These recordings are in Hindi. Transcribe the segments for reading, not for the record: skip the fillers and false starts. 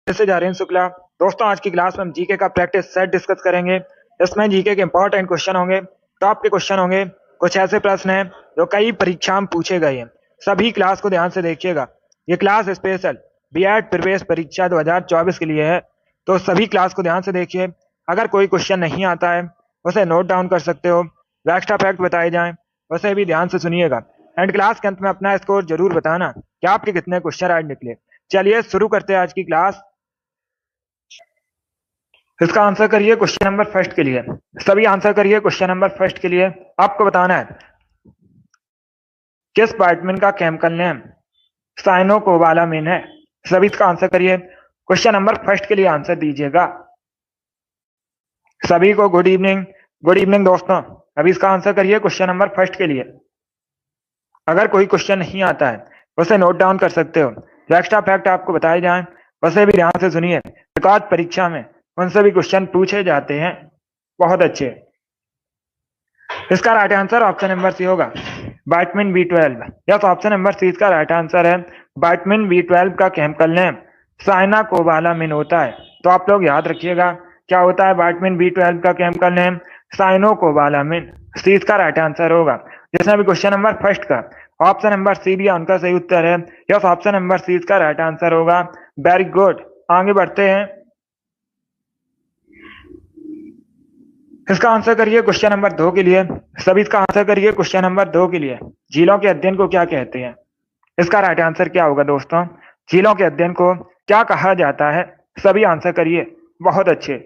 से जा रहे हैं शुक्ला। दोस्तों, आज की क्लास में हम जीके का प्रैक्टिस सेट डिस्कस करेंगे। इसमें जीके के इंपॉर्टेंट क्वेश्चन होंगे, टॉप के क्वेश्चन होंगे। कुछ ऐसे प्रश्न हैं जो कई परीक्षा में पूछे गए हैं। सभी क्लास को ध्यान से देखिएगा। ये क्लास स्पेशल बीएड प्रवेश परीक्षा 2024 के लिए है, तो सभी क्लास को ध्यान से देखिए। अगर कोई क्वेश्चन नहीं आता है उसे नोट डाउन कर सकते हो। एक्स्ट्रा फैक्ट बताए जाएं उसे भी ध्यान से सुनिएगा। एंड क्लास के अंत में अपना स्कोर जरूर बताना कि आपके कितने क्वेश्चन आज निकले। चलिए शुरू करते हैं आज की क्लास। इसका आंसर करिए क्वेश्चन नंबर फर्स्ट के लिए। सभी आंसर करिए क्वेश्चन नंबर फर्स्ट के लिए। आपको बताना है किस विटामिन का केमिकल नेम साइनोकोबालामिन है। सभी इसका आंसर करिए। क्वेश्चन नंबर फर्स्ट के लिए आंसर दीजिएगा। सभी को गुड इवनिंग। गुड इवनिंग दोस्तों। अभी इसका आंसर करिए क्वेश्चन नंबर फर्स्ट के लिए। अगर कोई क्वेश्चन नहीं आता है उसे नोट डाउन कर सकते हो। जो एक्स्ट्रा फैक्ट आपको बताए जाएं उसे भी ध्यान से सुनिए। रिकॉर्ड परीक्षा में उनसे भी क्वेश्चन पूछे जाते हैं। बहुत अच्छे। इसका right answer option number C होगा, vitamin B 12। Yes, option number C इसका राइट आंसर है। विटामिन बी 12 का केमिकल नेम साइनाकोबालामिन होता है। तो आप लोग याद रखिएगा क्या होता है विटामिन बी 12 का केमिकल नेम साइनोकोबालामिन। सी इसका राइट आंसर होगा। जिसने भी क्वेश्चन नंबर फर्स्ट का ऑप्शन नंबर सी दिया उनका सही उत्तर है। यस, ऑप्शन नंबर सी इसका राइट आंसर होगा। Very good. आगे बढ़ते हैं। इसका आंसर करिए क्वेश्चन नंबर 2 के लिए। सभी इसका आंसर करिए क्वेश्चन नंबर 2 के लिए। झीलों के अध्ययन को क्या कहते हैं। इसका राइट आंसर क्या होगा दोस्तों। झीलों के अध्ययन को क्या कहा जाता है। सभी आंसर करिए। बहुत अच्छे।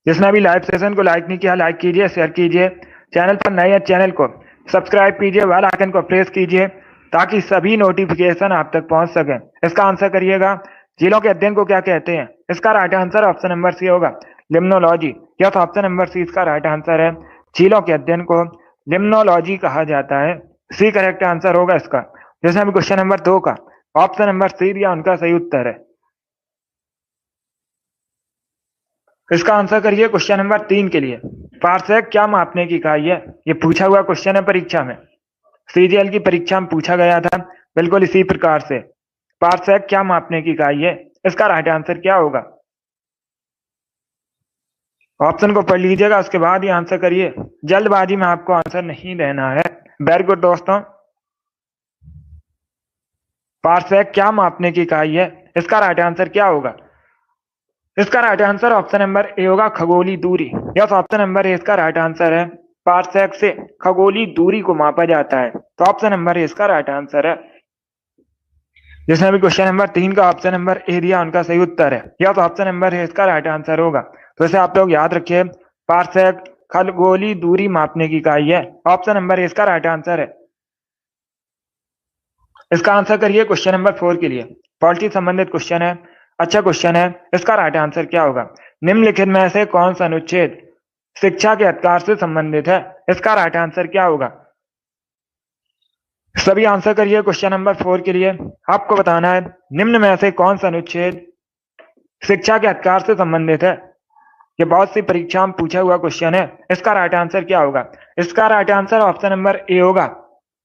जिसने अभी लाइव सेशन को लाइक नहीं किया, लाइक कीजिए, शेयर कीजिए। चैनल पर नए हैं चैनल को सब्सक्राइब कीजिए, बेल आइकन को प्रेस कीजिए ताकि सभी नोटिफिकेशन आप तक पहुंच सके। इसका आंसर करिएगा। झीलों के अध्ययन को क्या कहते हैं। इसका right answer option number C होगा, limnology. Yes, option number C इसका राइट आंसर है। झीलों के अध्ययन को लिम्नोलॉजी कहा जाता है। सी करेक्ट आंसर होगा इसका। जिसने भी क्वेश्चन नंबर 2 का ऑप्शन नंबर सी दिया उनका सही उत्तर है। इसका आंसर करिए क्वेश्चन नंबर 3 के लिए। पार्सेक क्या मापने की इकाई है। ये पूछा हुआ क्वेश्चन है परीक्षा में। सीजीएल की परीक्षा में पूछा गया था बिल्कुल इसी प्रकार से। पार्सेक क्या मापने की इकाई है। इसका राइट आंसर क्या होगा। ऑप्शन को पढ़ लीजिएगा, उसके बाद ही आंसर करिए। जल्दबाजी में आपको आंसर नहीं देना है। वेरी गुड दोस्तों। पार्सेक क्या मापने की इकाई है। इसका राइट आंसर क्या होगा। इसका right answer option number A होगा, खगोलीय दूरी। यस, ऑप्शन नंबर ए इसका राइट आंसर है। पार्सेक से खगोलीय दूरी को मापा जाता है। तो ऑप्शन नंबर ए इसका राइट आंसर है। जिसने भी क्वेश्चन नंबर 3 का ऑप्शन नंबर ए दिया उनका सही उत्तर है। यस, ऑप्शन नंबर ए इसका राइट आंसर होगा। तो इसे आप लोग याद रखिए। पार्सेक खगोलीय दूरी मापने की इकाई है। ऑप्शन नंबर ए इसका राइट आंसर है। इसका आंसर करिए क्वेश्चन नंबर 4 के लिए। पॉलिटी संबंधित क्वेश्चन है, अच्छा क्वेश्चन है। इसका राइट आंसर क्या होगा। निम्नलिखित में से कौन सा अनुच्छेद शिक्षा के अधिकार से संबंधित है। इसका राइट आंसर क्या होगा। सभी आंसर करिए क्वेश्चन नंबर 4 के लिए। आपको बताना है निम्न में से कौन सा अनुच्छेद शिक्षा के अधिकार से संबंधित है। ये बहुत सी परीक्षा में पूछा हुआ क्वेश्चन है। इसका राइट आंसर क्या होगा। इसका right answer option number A होगा।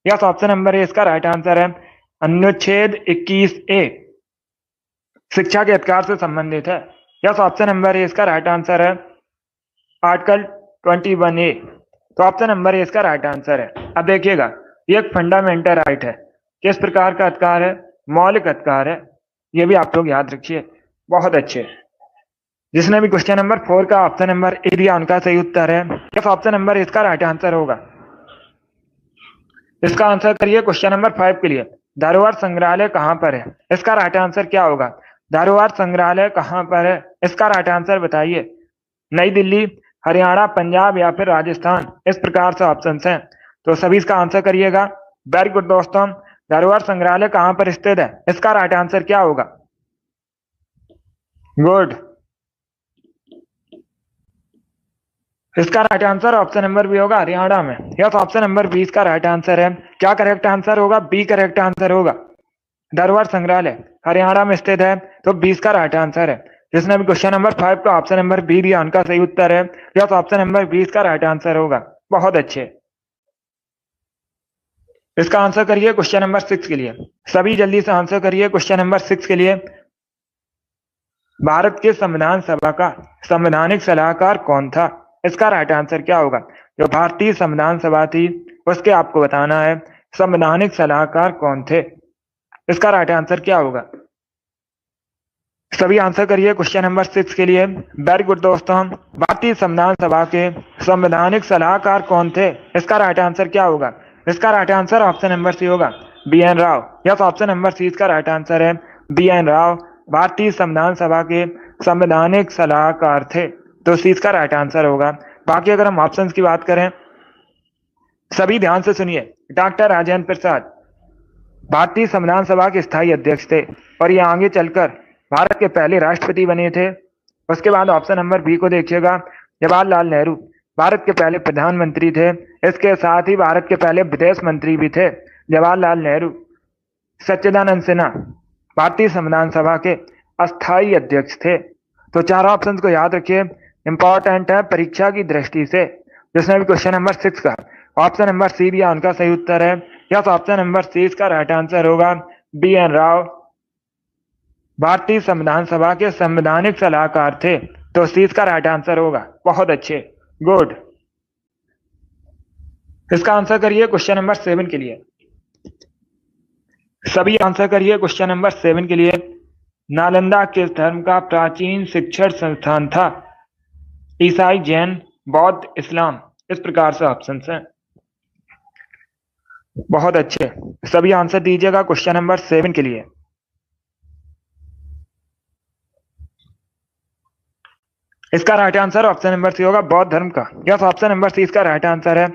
यस, ऑप्शन नंबर ए इसका राइट आंसर है। अनुच्छेद 21A शिक्षा के अधिकार से संबंधित है। यस, ऑप्शन नंबर ए इसका राइट आंसर है। Article 21A। तो ऑप्शन नंबर ए इसका राइट आंसर है। अब देखिएगा, ये एक फंडामेंटल राइट है। किस प्रकार का अधिकार है। मौलिक अधिकार है। ये भी आप लोग याद रखिए। बहुत अच्छे। जिसने भी क्वेश्चन नंबर 4 का ऑप्शन नंबर ए दिया उनका सही उत्तर है। यस, ऑप्शन नंबर इसका राइट आंसर होगा। इसका आंसर करिए क्वेश्चन नंबर 5 के लिए। धरोहर संग्रहालय कहां पर है। इसका राइट आंसर क्या होगा। धरोहर संग्रहालय कहां पर है। इसका राइट आंसर बताइए। नई दिल्ली, हरियाणा, पंजाब या फिर राजस्थान। इस प्रकार से ऑप्शन हैं, तो सभी इसका आंसर करिएगा। वेरी गुड दोस्तों। धरोहर संग्रहालय कहां पर स्थित है। इसका राइट आंसर क्या होगा। गुड। इसका right answer option number B होगा, हरियाणा में। यस, ऑप्शन नंबर 20 का राइट आंसर है। क्या करेक्ट आंसर होगा। बी करेक्ट आंसर होगा। धरोहर संग्रहालय हरियाणा में स्थित है, तो 20 का राइट आंसर है। जिसने भी क्वेश्चन नंबर 5 का ऑप्शन नंबर बी दिया उनका सही उत्तर है। यस, ऑप्शन नंबर 20 का राइट आंसर होगा। बहुत अच्छे। इसका आंसर करिए क्वेश्चन नंबर 6 के लिए। सभी जल्दी से आंसर करिए क्वेश्चन नंबर 6 के लिए। भारत के संविधान सभा का संवैधानिक सलाहकार कौन था? इसका राइट आंसर क्या होगा? जो भारतीय संविधान सभा थी उसके आपको बताना है संवैधानिक सलाहकार कौन थे। इसका राइट आंसर क्या होगा? सभी आंसर करिए क्वेश्चन नंबर 6 के लिए। वेरी गुड दोस्तों, भारतीय संविधान सभा के संवैधानिक सलाहकार कौन थे? इसका राइट आंसर क्या होगा? इसका right answer option number C होगा, BN Rao. Yes, option number C इसका राइट आंसर है, BN राव भारतीय संविधान सभा के संवैधानिक सलाहकार थे। तो सी इसका राइट आंसर होगा। बाकी अगर हम ऑप्शंस की बात करें, सभी ध्यान से सुनिए। डॉक्टर राजेंद्र प्रसाद भारतीय संविधान सभा के स्थायी अध्यक्ष थे और ये आगे चलकर भारत के पहले राष्ट्रपति बने थे। उसके बाद ऑप्शन नंबर बी को देखिएगा, जवाहरलाल नेहरू भारत के पहले प्रधानमंत्री थे। इसके साथ ही भारत के पहले विदेश मंत्री भी थे जवाहरलाल नेहरू। सच्चिदानंद सिन्हा भारतीय संविधान सभा के अस्थायी अध्यक्ष थे। तो चार ऑप्शन को याद रखिए, इंपॉर्टेंट है परीक्षा की दृष्टि से। जिसने भी क्वेश्चन नंबर 6 का ऑप्शन नंबर सी दिया उनका सही उत्तर है। यस, ऑप्शन नंबर सी इसका राइट आंसर होगा, BN राव भारतीय संविधान सभा के संवैधानिक सलाहकार थे। तो सी इसका राइट आंसर होगा। बहुत अच्छे, गुड। इसका आंसर करिए क्वेश्चन नंबर 7 के लिए। सभी आंसर करिए क्वेश्चन नंबर 7 के लिए। नालंदा किस धर्म का प्राचीन शिक्षण संस्थान था? ईसाई, जैन, बौद्ध, इस्लाम। इस प्रकार से ऑप्शन हैं। बहुत अच्छे, सभी आंसर दीजिएगा क्वेश्चन नंबर 7 के लिए। इसका right answer option number C होगा, बौद्ध धर्म का। यस, ऑप्शन नंबर सी इसका राइट आंसर है।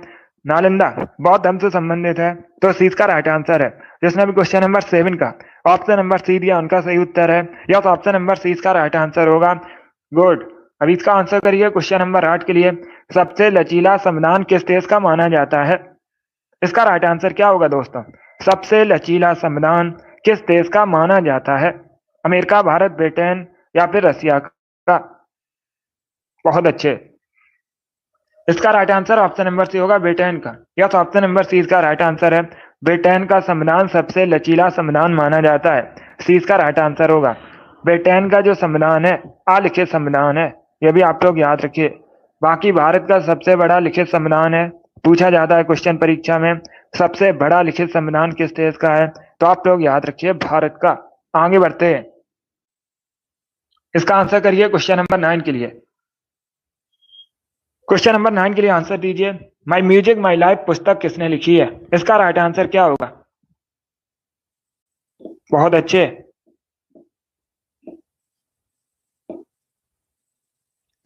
नालंदा बौद्ध धर्म से संबंधित है, तो सी इसका राइट आंसर है। जिसने भी क्वेश्चन नंबर 7 का ऑप्शन नंबर सी दिया उनका सही उत्तर है। यस, ऑप्शन नंबर सी इसका राइट आंसर होगा। गुड। अभी इसका आंसर करिए क्वेश्चन नंबर 8 के लिए। सबसे लचीला संविधान किस देश का माना जाता है? इसका राइट आंसर क्या होगा दोस्तों? सबसे लचीला संविधान किस देश का माना जाता है? अमेरिका, भारत, ब्रिटेन या फिर रसिया का? बहुत अच्छे, इसका right answer option number C होगा, ब्रिटेन का। यस, ऑप्शन नंबर सी इसका राइट आंसर है। ब्रिटेन का संविधान सबसे लचीला संविधान माना जाता है। सी इसका राइट आंसर होगा। ब्रिटेन का जो संविधान है अलिखित संविधान है, यह भी आप लोग याद रखिए। बाकी भारत का सबसे बड़ा लिखित संविधान है। पूछा जाता है क्वेश्चन परीक्षा में, सबसे बड़ा लिखित संविधान किस देश का है? तो आप लोग याद रखिए भारत का। आगे बढ़ते हैं। इसका आंसर करिए क्वेश्चन नंबर 9 के लिए। क्वेश्चन नंबर 9 के लिए आंसर दीजिए। माई म्यूजिक माई लाइफ पुस्तक किसने लिखी है? इसका राइट आंसर क्या होगा? बहुत अच्छे,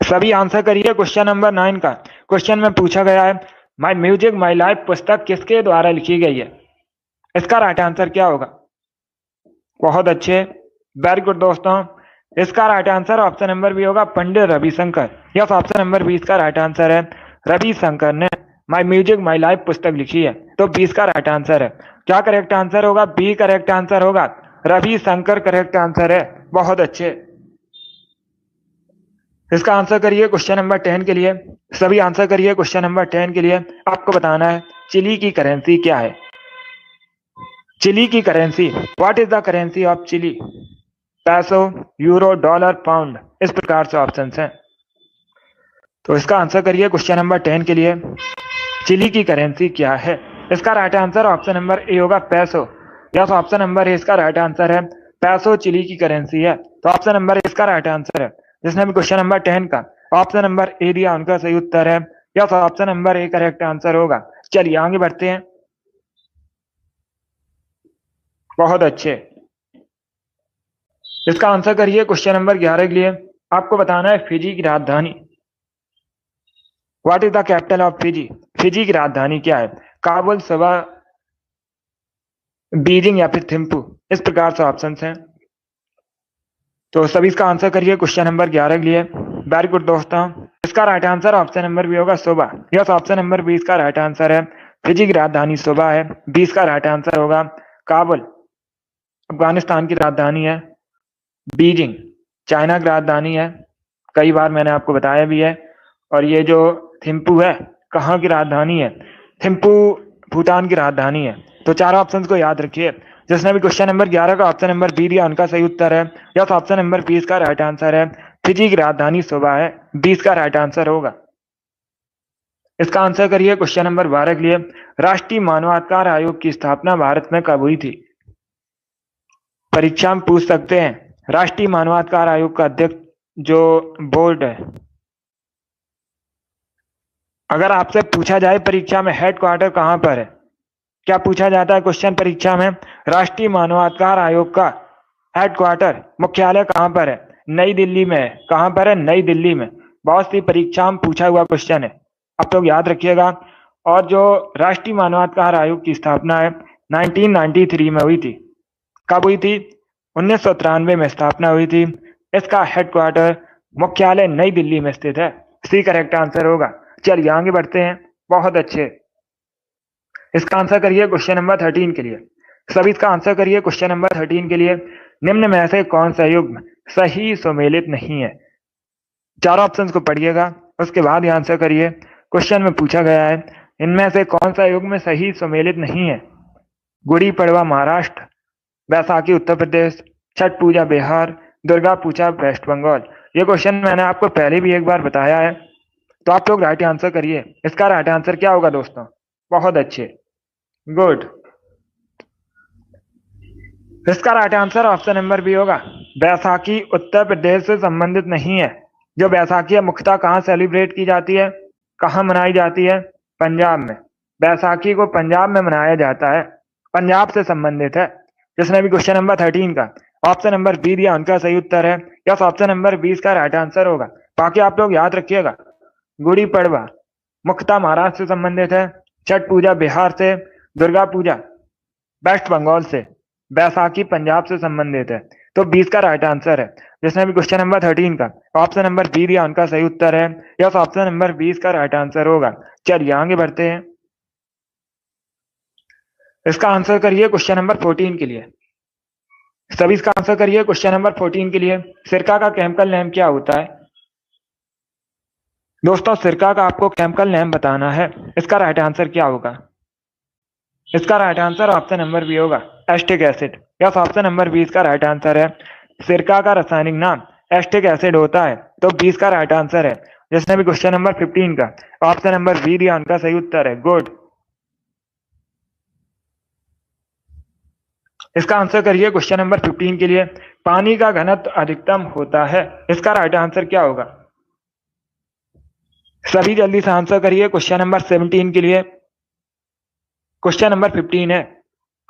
सभी आंसर करिए क्वेश्चन नंबर 9 का। क्वेश्चन में पूछा गया है माई म्यूजिक माई लाइफ पुस्तक किसके द्वारा लिखी गई है? इसका राइट आंसर क्या होगा? बहुत अच्छे, वेरी गुड दोस्तों। इसका right answer option number B होगा, Pandit Ravishankar. Yes, option number 20 का राइट आंसर है। रविशंकर ने माई म्यूजिक माई लाइफ पुस्तक लिखी है, तो 20 का राइट आंसर है। क्या करेक्ट आंसर होगा? बी करेक्ट आंसर होगा, रविशंकर करेक्ट आंसर है। बहुत अच्छे, इसका आंसर करिए क्वेश्चन नंबर 10 के लिए। सभी आंसर करिए क्वेश्चन नंबर 10 के लिए। आपको बताना है चिली की करेंसी क्या है? चिली की currency, what is the currency of Chile? Peso, euro, dollar, pound. इस प्रकार से ऑप्शन हैं। तो इसका आंसर करिए क्वेश्चन नंबर 10 के लिए। चिली की करेंसी क्या है? इसका right answer option number A होगा, पैसो। यस, ऑप्शन नंबर ए इसका राइट आंसर है। पैसो चिली की करेंसी है, तो ऑप्शन नंबर ए इसका राइट आंसर है। जिसने भी क्वेश्चन नंबर 10 का ऑप्शन नंबर ए दिया उनका सही उत्तर है। यस, option number A correct answer होगा। चलिए आगे बढ़ते हैं। बहुत अच्छे, इसका आंसर करिए क्वेश्चन नंबर 11 के लिए। आपको बताना है फिजी की राजधानी, what is the capital of Fiji? Fiji की राजधानी क्या है? काबुल, सबा, बीजिंग या फिर थिम्पू। इस प्रकार से ऑप्शंस हैं। तो सभी इसका आंसर करिए क्वेश्चन नंबर 11 के लिए। वेरी गुड दोस्तों। इसका right answer option number B होगा, सोबा। यस, ऑप्शन नंबर 20 का राइट आंसर है। फिजी की राजधानी सोबा है। 20 का राइट आंसर होगा। काबुल अफगानिस्तान की राजधानी है। बीजिंग चाइना की राजधानी है, कई बार मैंने आपको बताया भी है। और ये जो थिम्पू है कहाँ की राजधानी है? थिम्पू भूटान की राजधानी है। तो चार ऑप्शंस को याद रखिए, जिसने भी क्वेश्चन नंबर 11 का ऑप्शन नंबर बी दिया उनका सही उत्तर है। यस, ऑप्शन नंबर 20 का राइट आंसर है। फिजी की राजधानी सुबह है, 20 का राइट आंसर होगा। इसका आंसर करिए क्वेश्चन नंबर 12 के लिए। राष्ट्रीय मानवाधिकार आयोग की स्थापना भारत में कब हुई थी? परीक्षा में पूछ सकते हैं। राष्ट्रीय मानवाधिकार आयोग का अध्यक्ष जो बोर्ड है, अगर आपसे पूछा जाए परीक्षा में हेडक्वार्टर कहां पर है, क्या पूछा जाता है क्वेश्चन परीक्षा में? राष्ट्रीय मानवाधिकार आयोग का हेडक्वार्टर मुख्यालय कहां पर है? नई दिल्ली में है। कहां पर है? नई दिल्ली में। बहुत सी परीक्षा में पूछा हुआ क्वेश्चन है, आप लोग याद रखिएगा। और जो राष्ट्रीय मानवाधिकार आयोग की स्थापना है 1993 में हुई थी। कब हुई थी? 1993 में स्थापना हुई थी। इसका हेडक्वार्टर मुख्यालय नई दिल्ली में स्थित है। सी करेक्ट आंसर होगा। चलिए आगे बढ़ते हैं। बहुत अच्छे। इसका आंसर करिए क्वेश्चन नंबर 13 के लिए। सभी इसका आंसर करिए क्वेश्चन नंबर 13 के लिए। निम्न में से कौन सा युग्म सही सुमेलित नहीं है? चारों ऑप्शंस को पढ़िएगा, उसके बाद ये आंसर करिए। क्वेश्चन में पूछा गया है इनमें से कौन सा युग्म सही सुमेलित नहीं है? गुड़ी पड़वा महाराष्ट्र, बैसाखी उत्तर प्रदेश, छठ पूजा बिहार, दुर्गा पूजा वेस्ट बंगाल। ये क्वेश्चन मैंने आपको पहले भी एक बार बताया है, तो आप लोग राइट आंसर करिए। इसका राइट आंसर क्या होगा दोस्तों? बहुत अच्छे, गुड। इसका right answer option number B होगा। बैसाखी उत्तर प्रदेश से संबंधित नहीं है। जो बैसाखी है मुख्यतः कहाँ सेलिब्रेट की जाती है, कहाँ मनाई जाती है? पंजाब में। बैसाखी को पंजाब में मनाया जाता है, पंजाब से संबंधित है। जिसने भी क्वेश्चन नंबर 13 का ऑप्शन नंबर बी दिया उनका सही उत्तर है। यस, ऑप्शन नंबर 20 का राइट आंसर होगा। बाकी आप लोग याद रखिएगा, गुड़ी पड़वा मुख्यतः महाराष्ट्र से संबंधित है, छठ पूजा बिहार से, दुर्गा पूजा वेस्ट बंगाल से, बैसाखी पंजाब से संबंधित है। तो 20 का राइट आंसर है। जिसने भी क्वेश्चन नंबर 13 का ऑप्शन नंबर बी दिया उनका सही उत्तर है। यस, ऑप्शन नंबर 20 का राइट आंसर होगा। चलिए आगे बढ़ते हैं। इसका आंसर करिए क्वेश्चन नंबर 14 के लिए। सभी इसका आंसर करिए क्वेश्चन नंबर 14 के लिए। सिरका का केमिकल नेम क्या होता है? दोस्तों सिरका का आपको केमिकल नेम बताना है। इसका राइट आंसर क्या होगा? इसका right answer option number B होगा, acetic acid. Yes, option number 20 का राइट आंसर है। सिरका का रासायनिक नाम एस्टिक एसिड होता है, तो 20 का राइट आंसर है। जिसने भी क्वेश्चन नंबर 15 का ऑप्शन नंबर बी दिया उनका सही उत्तर है, गुड। इसका आंसर करिए क्वेश्चन नंबर 15 के लिए। पानी का घनत्व अधिकतम होता है, इसका राइट आंसर क्या होगा? सभी जल्दी से आंसर करिए क्वेश्चन नंबर 17 के लिए। क्वेश्चन नंबर 15 है,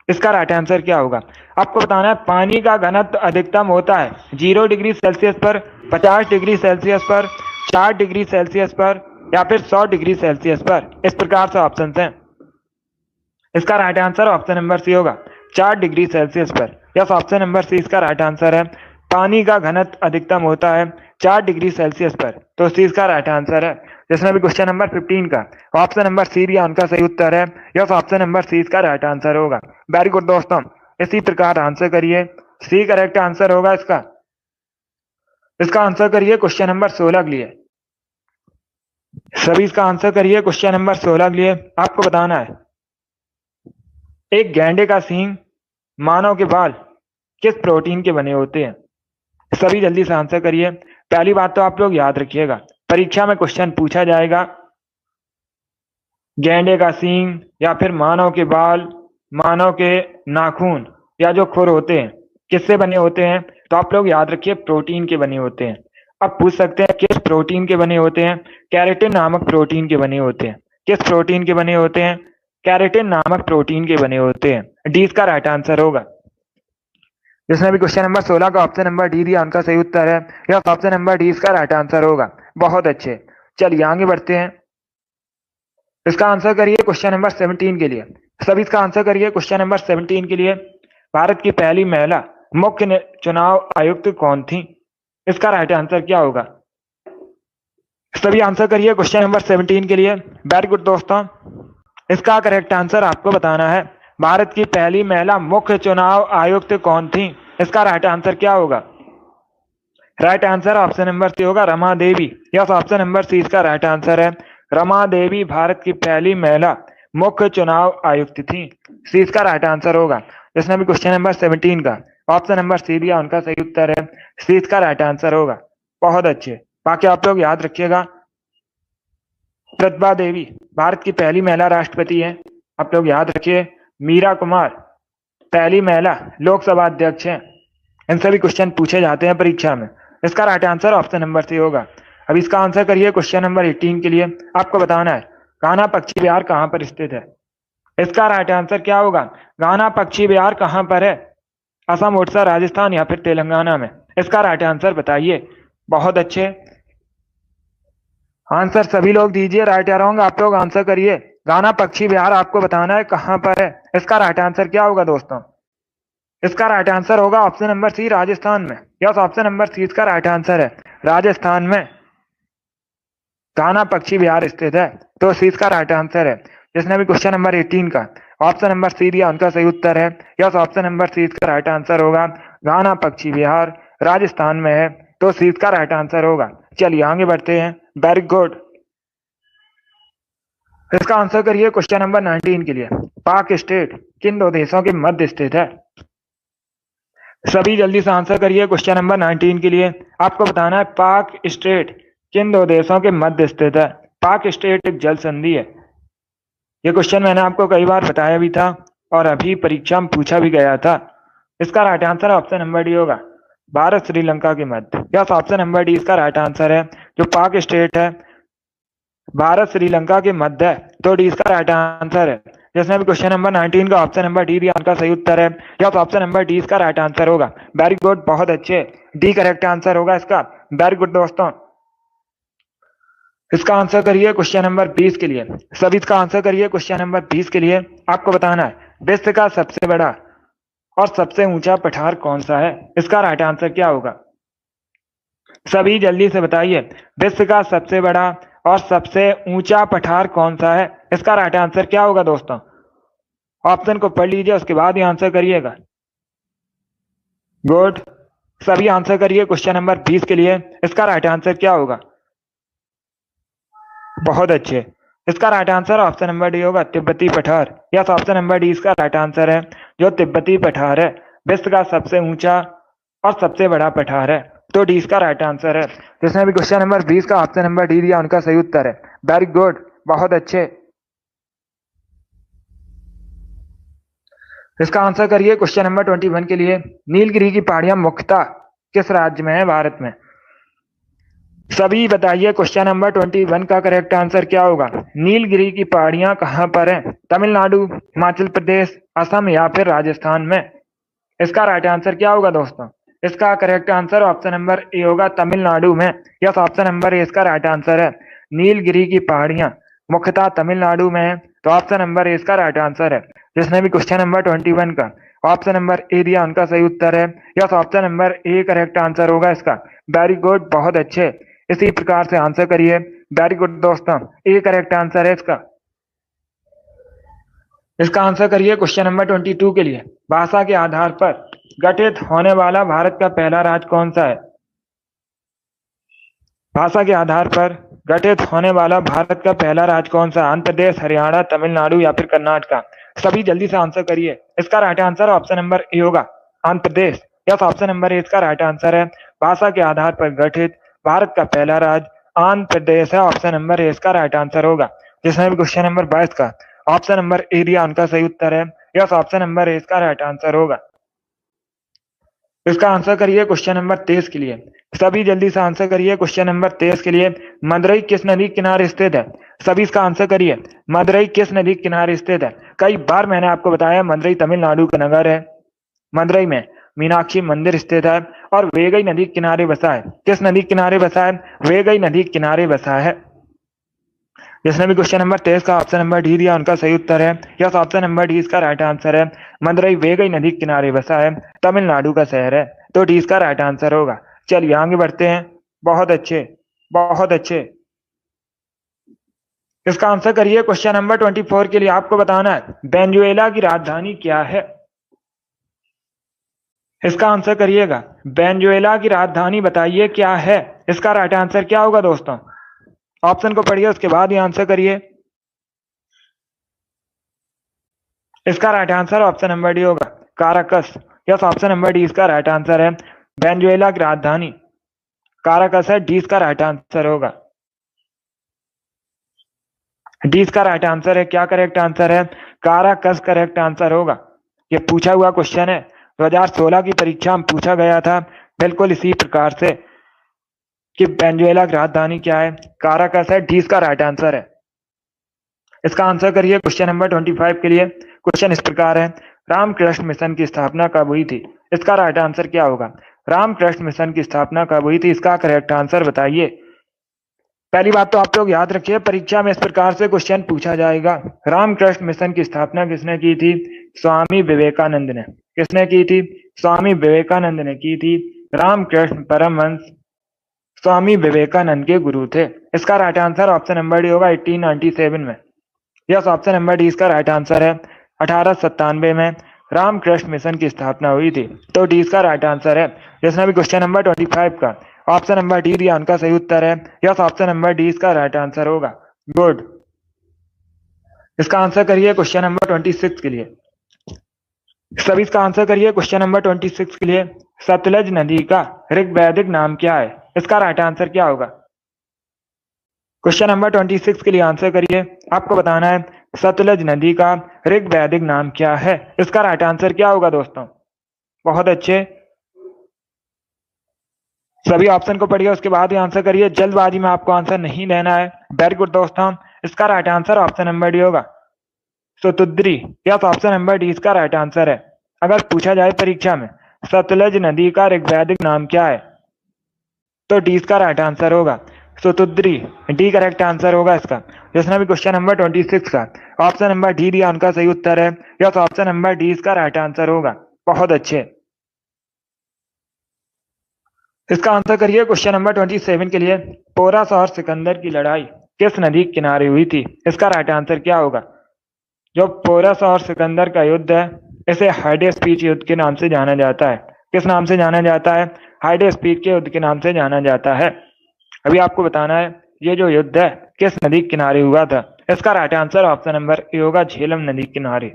इसका राइट आंसर क्या होगा? आपको बताना है पानी का घनत्व अधिकतम होता है 0 डिग्री सेल्सियस पर, 50 डिग्री सेल्सियस पर, 4 डिग्री सेल्सियस पर, या फिर 100 डिग्री सेल्सियस पर। इस प्रकार से ऑप्शन हैं। इसका right answer option number C होगा, 4 डिग्री सेल्सियस पर। यस, ऑप्शन नंबर सी इसका राइट आंसर है। पानी का घनत्व अधिकतम होता है 4 डिग्री सेल्सियस पर, तो सी इसका राइट आंसर है। जिसमें भी क्वेश्चन नंबर 15 का ऑप्शन नंबर सी दिया उनका सही उत्तर है। यस, ऑप्शन नंबर सी इसका राइट आंसर होगा। वेरी गुड दोस्तों, इसी प्रकार आंसर करिए। सी करेक्ट आंसर होगा इसका। इसका आंसर करिए क्वेश्चन नंबर 16 के लिए। सभी इसका आंसर करिए क्वेश्चन नंबर 16 के लिए। आपको बताना है एक गैंडे का सींग, मानव के बाल किस प्रोटीन के बने होते हैं? सभी जल्दी से आंसर करिए। पहली बात तो आप लोग याद रखिएगा, परीक्षा में क्वेश्चन पूछा जाएगा गैंडे का सींग या फिर मानव के बाल, मानव के नाखून या जो खुर होते हैं किससे बने होते हैं? तो आप लोग याद रखिए प्रोटीन के बने होते हैं। अब पूछ सकते हैं किस प्रोटीन के बने होते हैं? कैरेटिन नामक प्रोटीन के बने होते हैं। किस प्रोटीन के बने होते हैं? कैरेटिन नामक प्रोटीन के बने होते हैं। डी इसका राइट आंसर होगा। जिसने भी क्वेश्चन नंबर 16 का ऑप्शन नंबर डी दिया उनका सही उत्तर है। यह ऑप्शन नंबर डी इसका राइट आंसर होगा। बहुत अच्छे, चलिए आगे बढ़ते हैं। इसका आंसर करिए क्वेश्चन नंबर 17 के लिए। सभी इसका आंसर करिए क्वेश्चन नंबर 17 के लिए। भारत की पहली महिला मुख्य चुनाव आयुक्त कौन थी? इसका राइट आंसर क्या होगा? सभी आंसर करिए क्वेश्चन नंबर 17 के लिए। वेरी गुड दोस्तों, इसका करेक्ट आंसर आपको बताना है। भारत की पहली महिला मुख्य चुनाव आयुक्त कौन थी? इसका राइट आंसर क्या होगा? Right answer option number C होगा, Rama Devi. Yes, option number C इसका राइट आंसर है। रमा देवी भारत की पहली महिला मुख्य चुनाव आयुक्त थी। सी इसका राइट आंसर होगा। जिसने भी क्वेश्चन नंबर 17 का ऑप्शन नंबर सी दिया उनका सही उत्तर है सी इसका राइट आंसर होगा। बहुत अच्छे। बाकी आप लोग याद रखिएगा, प्रतिभा देवी भारत की पहली महिला राष्ट्रपति है। आप लोग याद रखिए, मीरा कुमार पहली महिला लोकसभा अध्यक्ष है। इन सभी क्वेश्चन पूछे जाते हैं परीक्षा में। इसका right answer option number C होगा। अब इसका आंसर करिए क्वेश्चन नंबर 18 के लिए। आपको बताना है कान्हा पक्षी विहार कहाँ पर स्थित है। इसका राइट आंसर क्या होगा? कान्हा पक्षी विहार कहाँ पर है? असम, उड़ीसा, राजस्थान या फिर तेलंगाना में? इसका राइट आंसर बताइए। बहुत अच्छे आंसर सभी लोग दीजिए, राइट या रॉन्ग आप लोग आंसर करिए। कान्हा पक्षी विहार आपको बताना है कहाँ पर है। इसका राइट आंसर क्या होगा दोस्तों? इसका राइट आंसर होगा ऑप्शन नंबर सी, राजस्थान में। यस, ऑप्शन नंबर सी इसका राइट आंसर है। राजस्थान में कान्हा पक्षी विहार स्थित है, तो सी इसका राइट आंसर है। जिसने भी क्वेश्चन नंबर 18 का ऑप्शन नंबर सी दिया उनका सही उत्तर है। यस, ऑप्शन नंबर सी इसका राइट आंसर होगा। कान्हा पक्षी विहार राजस्थान में है, तो सी इसका राइट आंसर होगा। चलिए आगे बढ़ते हैं। Very good. इसका आंसर करिए क्वेश्चन नंबर 19 के लिए। पाक स्टेट किन दो देशों के मध्य स्थित है? सभी जल्दी से आंसर करिए क्वेश्चन नंबर 19 के लिए। आपको बताना है पाक स्टेट किन दो देशों के मध्य स्थित है। पाक स्टेट एक जल संधि है। ये क्वेश्चन मैंने आपको कई बार बताया भी था और अभी परीक्षा में पूछा भी गया था। इसका right answer option number D होगा, भारत श्रीलंका के मध्य। यस, ऑप्शन नंबर डी इसका राइट आंसर है। जो पाक स्टेट है भारत श्रीलंका के मध्य है, तो डी इसका राइट आंसर है। जिसने भी क्वेश्चन नंबर 19 का ऑप्शन नंबर डी दिया उनका सही उत्तर है। यस, ऑप्शन नंबर डी इसका राइट आंसर होगा। वेरी गुड, बहुत अच्छे। डी करेक्ट आंसर होगा इसका। वेरी गुड दोस्तों। इसका आंसर करिए क्वेश्चन नंबर 20 के लिए। सभी इसका आंसर करिए क्वेश्चन नंबर 20 के लिए। आपको बताना है विश्व का सबसे बड़ा और सबसे ऊंचा पठार कौन सा है। इसका राइट आंसर क्या होगा? सभी जल्दी से बताइए, विश्व का सबसे बड़ा और सबसे ऊंचा पठार कौन सा है। इसका राइट आंसर क्या होगा दोस्तों? ऑप्शन को पढ़ लीजिए, उसके बाद ही आंसर करिएगा। गुड, सभी आंसर करिए क्वेश्चन नंबर 20 के लिए। इसका राइट आंसर क्या होगा? बहुत अच्छे। इसका right answer option number D होगा, तिब्बती पठार। यस, ऑप्शन नंबर डी इसका राइट आंसर है। जो तिब्बती पठार है विश्व का सबसे ऊंचा और सबसे बड़ा पठार है, तो डी इसका राइट आंसर है। जिसने भी क्वेश्चन नंबर 20 का ऑप्शन नंबर डी दिया उनका सही उत्तर है। वेरी गुड, बहुत अच्छे। इसका आंसर करिए क्वेश्चन नंबर 21 के लिए। नीलगिरी की पहाड़ियां मुख्यतः किस राज्य में है भारत में? सभी बताइए क्वेश्चन नंबर 21 का करेक्ट आंसर क्या होगा? नीलगिरी की पहाड़ियां कहां पर हैं? तमिलनाडु, हिमाचल प्रदेश, असम या फिर राजस्थान में? इसका राइट आंसर क्या होगा दोस्तों? इसका correct answer option number A होगा, तमिलनाडु में। यस, ऑप्शन नंबर ए इसका राइट आंसर है। नीलगिरी की पहाड़ियां मुख्यतः तमिलनाडु में है, तो ऑप्शन नंबर ए इसका राइट आंसर है। जिसने भी क्वेश्चन नंबर 21 का ऑप्शन नंबर ए दिया उनका सही उत्तर है। यस, option number A correct answer होगा इसका। वेरी गुड, बहुत अच्छे। इसी प्रकार से आंसर करिए। वेरी गुड दोस्तों, ए करेक्ट आंसर है इसका। इसका आंसर करिए क्वेश्चन नंबर 22 के लिए। भाषा के आधार पर गठित होने वाला भारत का पहला राज्य कौन सा है? भाषा के आधार पर गठित होने वाला भारत का पहला राज्य कौन सा? आंध्र प्रदेश, हरियाणा, तमिलनाडु या फिर कर्नाटका? सभी जल्दी से आंसर करिए। इसका right answer option number A होगा, Andhra Pradesh. Yes, option number A इसका राइट आंसर है। भाषा के आधार पर गठित भारत का पहला राज्य आंध्र प्रदेश है। ऑप्शन नंबर ए इसका राइट आंसर होगा। जिसने भी क्वेश्चन नंबर 22 का ऑप्शन नंबर ए दिया उनका सही उत्तर है। यस, ऑप्शन नंबर ए इसका राइट आंसर होगा। इसका आंसर करिए क्वेश्चन नंबर 23 के लिए। सभी जल्दी से आंसर करिए क्वेश्चन नंबर 23 के लिए। मदुरई किस नदी के किनारे स्थित है? सभी इसका आंसर करिए। मदुरई किस नदी के किनारे स्थित है? कई बार मैंने आपको बताया मदुरई तमिलनाडु का नगर है। मदुरई में मीनाक्षी मंदिर स्थित है और वेगई नदी के किनारे बसा है। किस नदी के किनारे बसा है? वेगई नदी के किनारे बसा है। जिसने भी क्वेश्चन नंबर 23 का ऑप्शन नंबर डी दिया उनका सही उत्तर है। यस, ऑप्शन नंबर डी इसका राइट आंसर है। मदुरई वेगई नदी के किनारे बसा है, तमिलनाडु का शहर है, तो डी इसका राइट आंसर होगा। चलिए आगे बढ़ते हैं। बहुत अच्छे, बहुत अच्छे। इसका आंसर करिए क्वेश्चन नंबर 24 के लिए। आपको बताना है वेनेजुएला की राजधानी क्या है। इसका आंसर करिएगा। वेनेजुएला की राजधानी बताइए क्या है। इसका राइट आंसर क्या होगा दोस्तों? ऑप्शन को पढ़िए, उसके बाद ही आंसर करिए। इसका right answer option number D होगा, Caracas. Yes, option number D इसका राइट आंसर है। वेनेजुएला की राजधानी काराकस है, डी इसका राइट आंसर होगा। डी इसका राइट आंसर है। क्या करेक्ट आंसर है? काराकस करेक्ट आंसर होगा। ये पूछा हुआ क्वेश्चन है, 2016 की परीक्षा में पूछा गया था बिल्कुल इसी प्रकार से कि वेनेजुएला की राजधानी क्या है? काराकस है, डी इसका राइट आंसर है। इसका आंसर करिए क्वेश्चन नंबर 25 के लिए। क्वेश्चन इस प्रकार है, रामकृष्ण मिशन की स्थापना कब हुई थी? इसका राइट आंसर क्या होगा? रामकृष्ण मिशन की स्थापना कब हुई थी? इसका करेक्ट आंसर बताइए। पहली बात तो आप लोग याद रखिए, परीक्षा में इस प्रकार से क्वेश्चन पूछा जाएगा। रामकृष्ण मिशन की स्थापना किसने की थी? स्वामी विवेकानंद ने। किसने की थी? स्वामी विवेकानंद ने की थी। रामकृष्ण परमहंस स्वामी विवेकानंद के गुरु थे। इसका right answer option number D होगा 1897 में। यस, ऑप्शन नंबर डी इसका राइट आंसर है। 1897 में रामकृष्ण मिशन की स्थापना हुई थी, तो डी इसका राइट आंसर है। जिसने भी क्वेश्चन नंबर 25 का ऑप्शन नंबर डी दिया उनका सही उत्तर है। यस, ऑप्शन नंबर डी इसका राइट आंसर होगा। गुड। इसका आंसर करिए क्वेश्चन नंबर 26 के लिए। सभी इसका आंसर करिए क्वेश्चन नंबर 26 के लिए। सतलज नदी का ऋग्वैदिक नाम क्या है? इसका राइट आंसर क्या होगा? क्वेश्चन नंबर 26 के लिए आंसर करिए। आपको बताना है सतलज नदी का ऋग्वैदिक नाम क्या है। इसका राइट आंसर क्या होगा दोस्तों? बहुत अच्छे, सभी ऑप्शन को पढ़िए, उसके बाद ही आंसर करिए। जल्दबाजी में आपको आंसर नहीं देना है। वेरी गुड दोस्तों। इसका right answer option number D होगा, Satudri. Yes, option number D इसका राइट आंसर है। अगर पूछा जाए परीक्षा में सतलज नदी का ऋग्वैदिक नाम क्या है, तो डी इसका राइट आंसर होगा, सतुद्री। डी करेक्ट आंसर होगा इसका। जिसने भी क्वेश्चन नंबर 26 का ऑप्शन नंबर डी दिया उनका सही उत्तर है। यस, ऑप्शन नंबर डी इसका राइट आंसर होगा। बहुत अच्छे। इसका आंसर करिए क्वेश्चन नंबर 27 के लिए। पोरस और सिकंदर की लड़ाई किस नदी के किनारे हुई थी? इसका राइट आंसर क्या होगा? जो पोरस और सिकंदर का युद्ध है, इसे हाइडेस्पीच युद्ध के नाम से जाना जाता है। किस नाम से जाना जाता है? हाइडेस्पीच के युद्ध के नाम से जाना जाता है। अभी आपको बताना है ये जो युद्ध है किस नदी के किनारे हुआ था। इसका right answer option number A होगा, झेलम नदी के किनारे।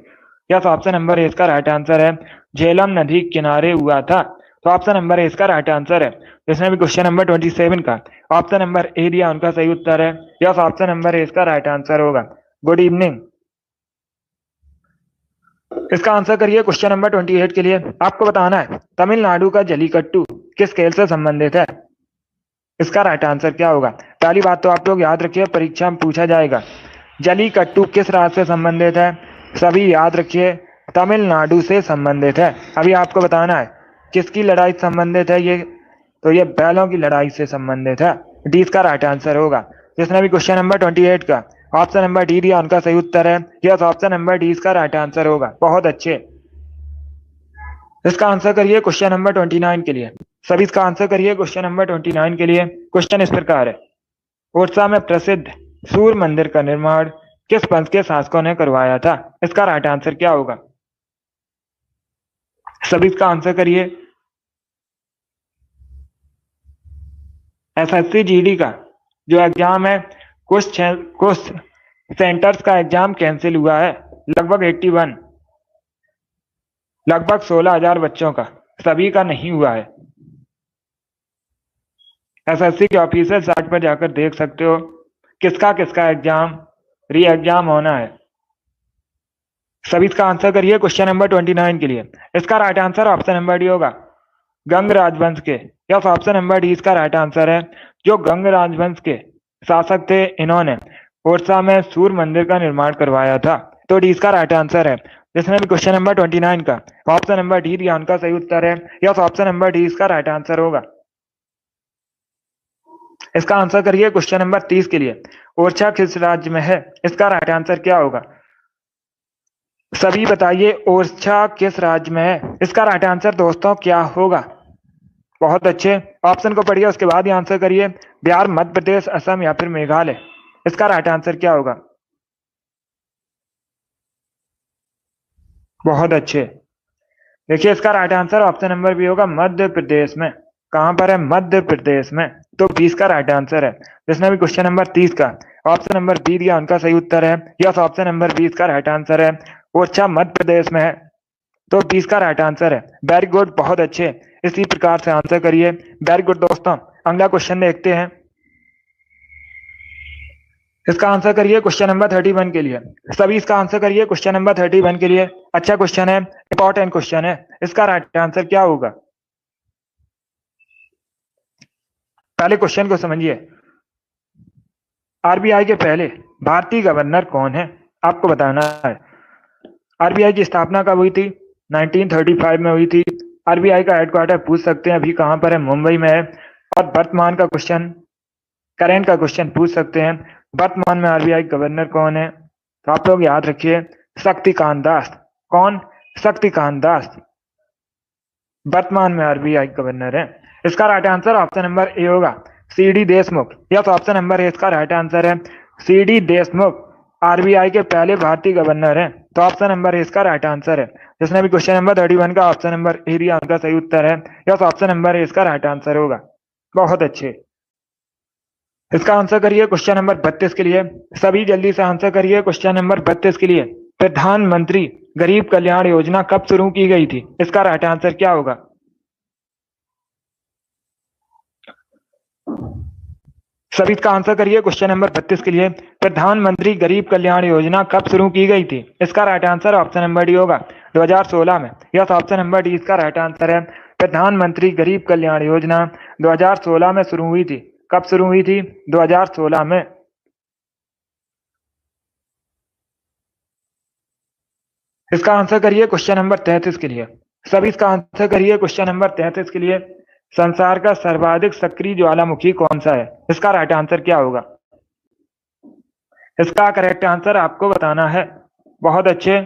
यस, ऑप्शन नंबर ए इसका राइट आंसर है, झेलम नदी के किनारे हुआ था। तो ऑप्शन नंबर ए इसका राइट आंसर है। जिसने भी क्वेश्चन नंबर 27 का ऑप्शन नंबर ए दिया उनका सही उत्तर है। यस, ऑप्शन नंबर ए इसका राइट आंसर होगा। Good evening. इसका आंसर करिए क्वेश्चन नंबर 28 के लिए। आपको बताना है तमिलनाडु का जलीकट्टू किस खेल से संबंधित है? इसका राइट आंसर क्या होगा? पहली बात तो आप लोग याद रखिए, परीक्षा में पूछा जाएगा जलीकट्टू किस राज्य से संबंधित है। सभी याद रखिए, तमिलनाडु से संबंधित है। अभी आपको बताना है किसकी लड़ाई से संबंधित है ये, तो ये बैलों की लड़ाई से संबंधित है। डी इसका राइट आंसर होगा। जिसने भी क्वेश्चन नंबर 28 का ऑप्शन नंबर डी दिया उनका सही उत्तर है। यस, ऑप्शन नंबर डी इसका राइट आंसर होगा। बहुत अच्छे। इसका आंसर करिए क्वेश्चन नंबर 29 के लिए। सभी इसका आंसर करिए क्वेश्चन नंबर 29 के लिए। क्वेश्चन इस प्रकार है, ओडिशा में प्रसिद्ध सूर्य मंदिर का निर्माण किस वंश के शासकों ने करवाया था? इसका राइट आंसर क्या होगा? सभी इसका आंसर करिए। एसएससी जीडी का जो एग्जाम है, कुछ सेंटर्स का एग्जाम कैंसिल हुआ है, लगभग 81, लगभग 16,000 बच्चों का, सभी का नहीं हुआ है। एसएससी के ऑफिशियल साइट पर जाकर देख सकते हो किसका किसका एग्जाम री एग्जाम होना है। सभी इसका आंसर करिए क्वेश्चन नंबर 29 के लिए। इसका right answer option number D होगा, गंग राजवंश के। यस, ऑप्शन नंबर डी इसका राइट आंसर है। जो गंग राजवंश के शासक थे, इन्होंने ओडिशा में सूर्य मंदिर का निर्माण करवाया था, तो डी इसका राइट आंसर है। जिसने भी क्वेश्चन नंबर 29 का ऑप्शन नंबर डी दिया उनका सही उत्तर है। यस, ऑप्शन नंबर डी इसका राइट आंसर होगा। इसका आंसर करिए क्वेश्चन नंबर 30 के लिए। ओरछा किस राज्य में है? इसका राइट आंसर क्या होगा? सभी बताइए, ओरछा किस राज्य में है? इसका राइट आंसर दोस्तों क्या होगा? बहुत अच्छे, ऑप्शन को पढ़िए, उसके बाद ही आंसर करिए। बिहार, मध्य प्रदेश, असम या फिर मेघालय। इसका राइट आंसर क्या होगा? बहुत अच्छे। देखिए, इसका right answer option number B होगा, मध्य प्रदेश में। कहां पर है? मध्य प्रदेश में। तो 20 का राइट आंसर है। जिसने भी क्वेश्चन नंबर 30 का ऑप्शन नंबर बी दिया उनका सही उत्तर है। यस, ऑप्शन नंबर 20 का राइट आंसर है। ओरछा मध्य प्रदेश में है। तो 20 का राइट आंसर है। वेरी गुड, बहुत अच्छे, इसी प्रकार से आंसर करिए। वेरी गुड दोस्तों, अगला क्वेश्चन देखते हैं। इसका आंसर करिए क्वेश्चन नंबर 31 के लिए। सभी इसका आंसर करिए क्वेश्चन नंबर 31 के लिए। अच्छा क्वेश्चन है, इंपॉर्टेंट क्वेश्चन है। इसका राइट आंसर क्या होगा? पहले क्वेश्चन को समझिए। आरबीआई के पहले भारतीय गवर्नर कौन है? आपको बताना है। आरबीआई की स्थापना कब हुई थी? 1935 में हुई थी। आरबीआई का हेडक्वार्टर पूछ सकते हैं अभी कहां पर है? मुंबई में है। और वर्तमान का क्वेश्चन, करेंट का क्वेश्चन पूछ सकते हैं, वर्तमान में आरबीआई गवर्नर कौन है? तो आप लोग याद रखिए, शक्तिकांत दास। कौन? शक्तिकांत दास वर्तमान में आरबीआई गवर्नर है। इसका right answer option number A होगा, C D Deshmukh. Yes, option number A इसका राइट आंसर है, सी डी देशमुख आरबीआई के पहले भारतीय गवर्नर है। तो ऑप्शन नंबर ए इसका राइट आंसर है। जिसने भी क्वेश्चन नंबर 31 का ऑप्शन नंबर ए दिया उनका सही उत्तर है। यस, ऑप्शन नंबर ए इसका राइट आंसर होगा। बहुत अच्छे, इसका आंसर करिए क्वेश्चन नंबर 32 के लिए। सभी जल्दी से आंसर करिए क्वेश्चन नंबर 32 के लिए। प्रधानमंत्री गरीब कल्याण योजना कब शुरू की गई थी? इसका राइट आंसर क्या होगा? सभी इसका आंसर करिए क्वेश्चन नंबर 32 के लिए। प्रधानमंत्री गरीब कल्याण योजना कब शुरू की गई थी? इसका right answer option number D होगा, 2016 में। यस, ऑप्शन नंबर डी इसका राइट आंसर है। प्रधानमंत्री गरीब कल्याण योजना 2016 में शुरू हुई थी। कब शुरू हुई थी? 2016 में। इसका आंसर करिए क्वेश्चन नंबर 33 के लिए। सभी इसका आंसर करिए क्वेश्चन नंबर 33 के लिए। संसार का सर्वाधिक सक्रिय ज्वालामुखी कौन सा है? इसका राइट आंसर क्या होगा? इसका करेक्ट आंसर आपको बताना है। बहुत अच्छे,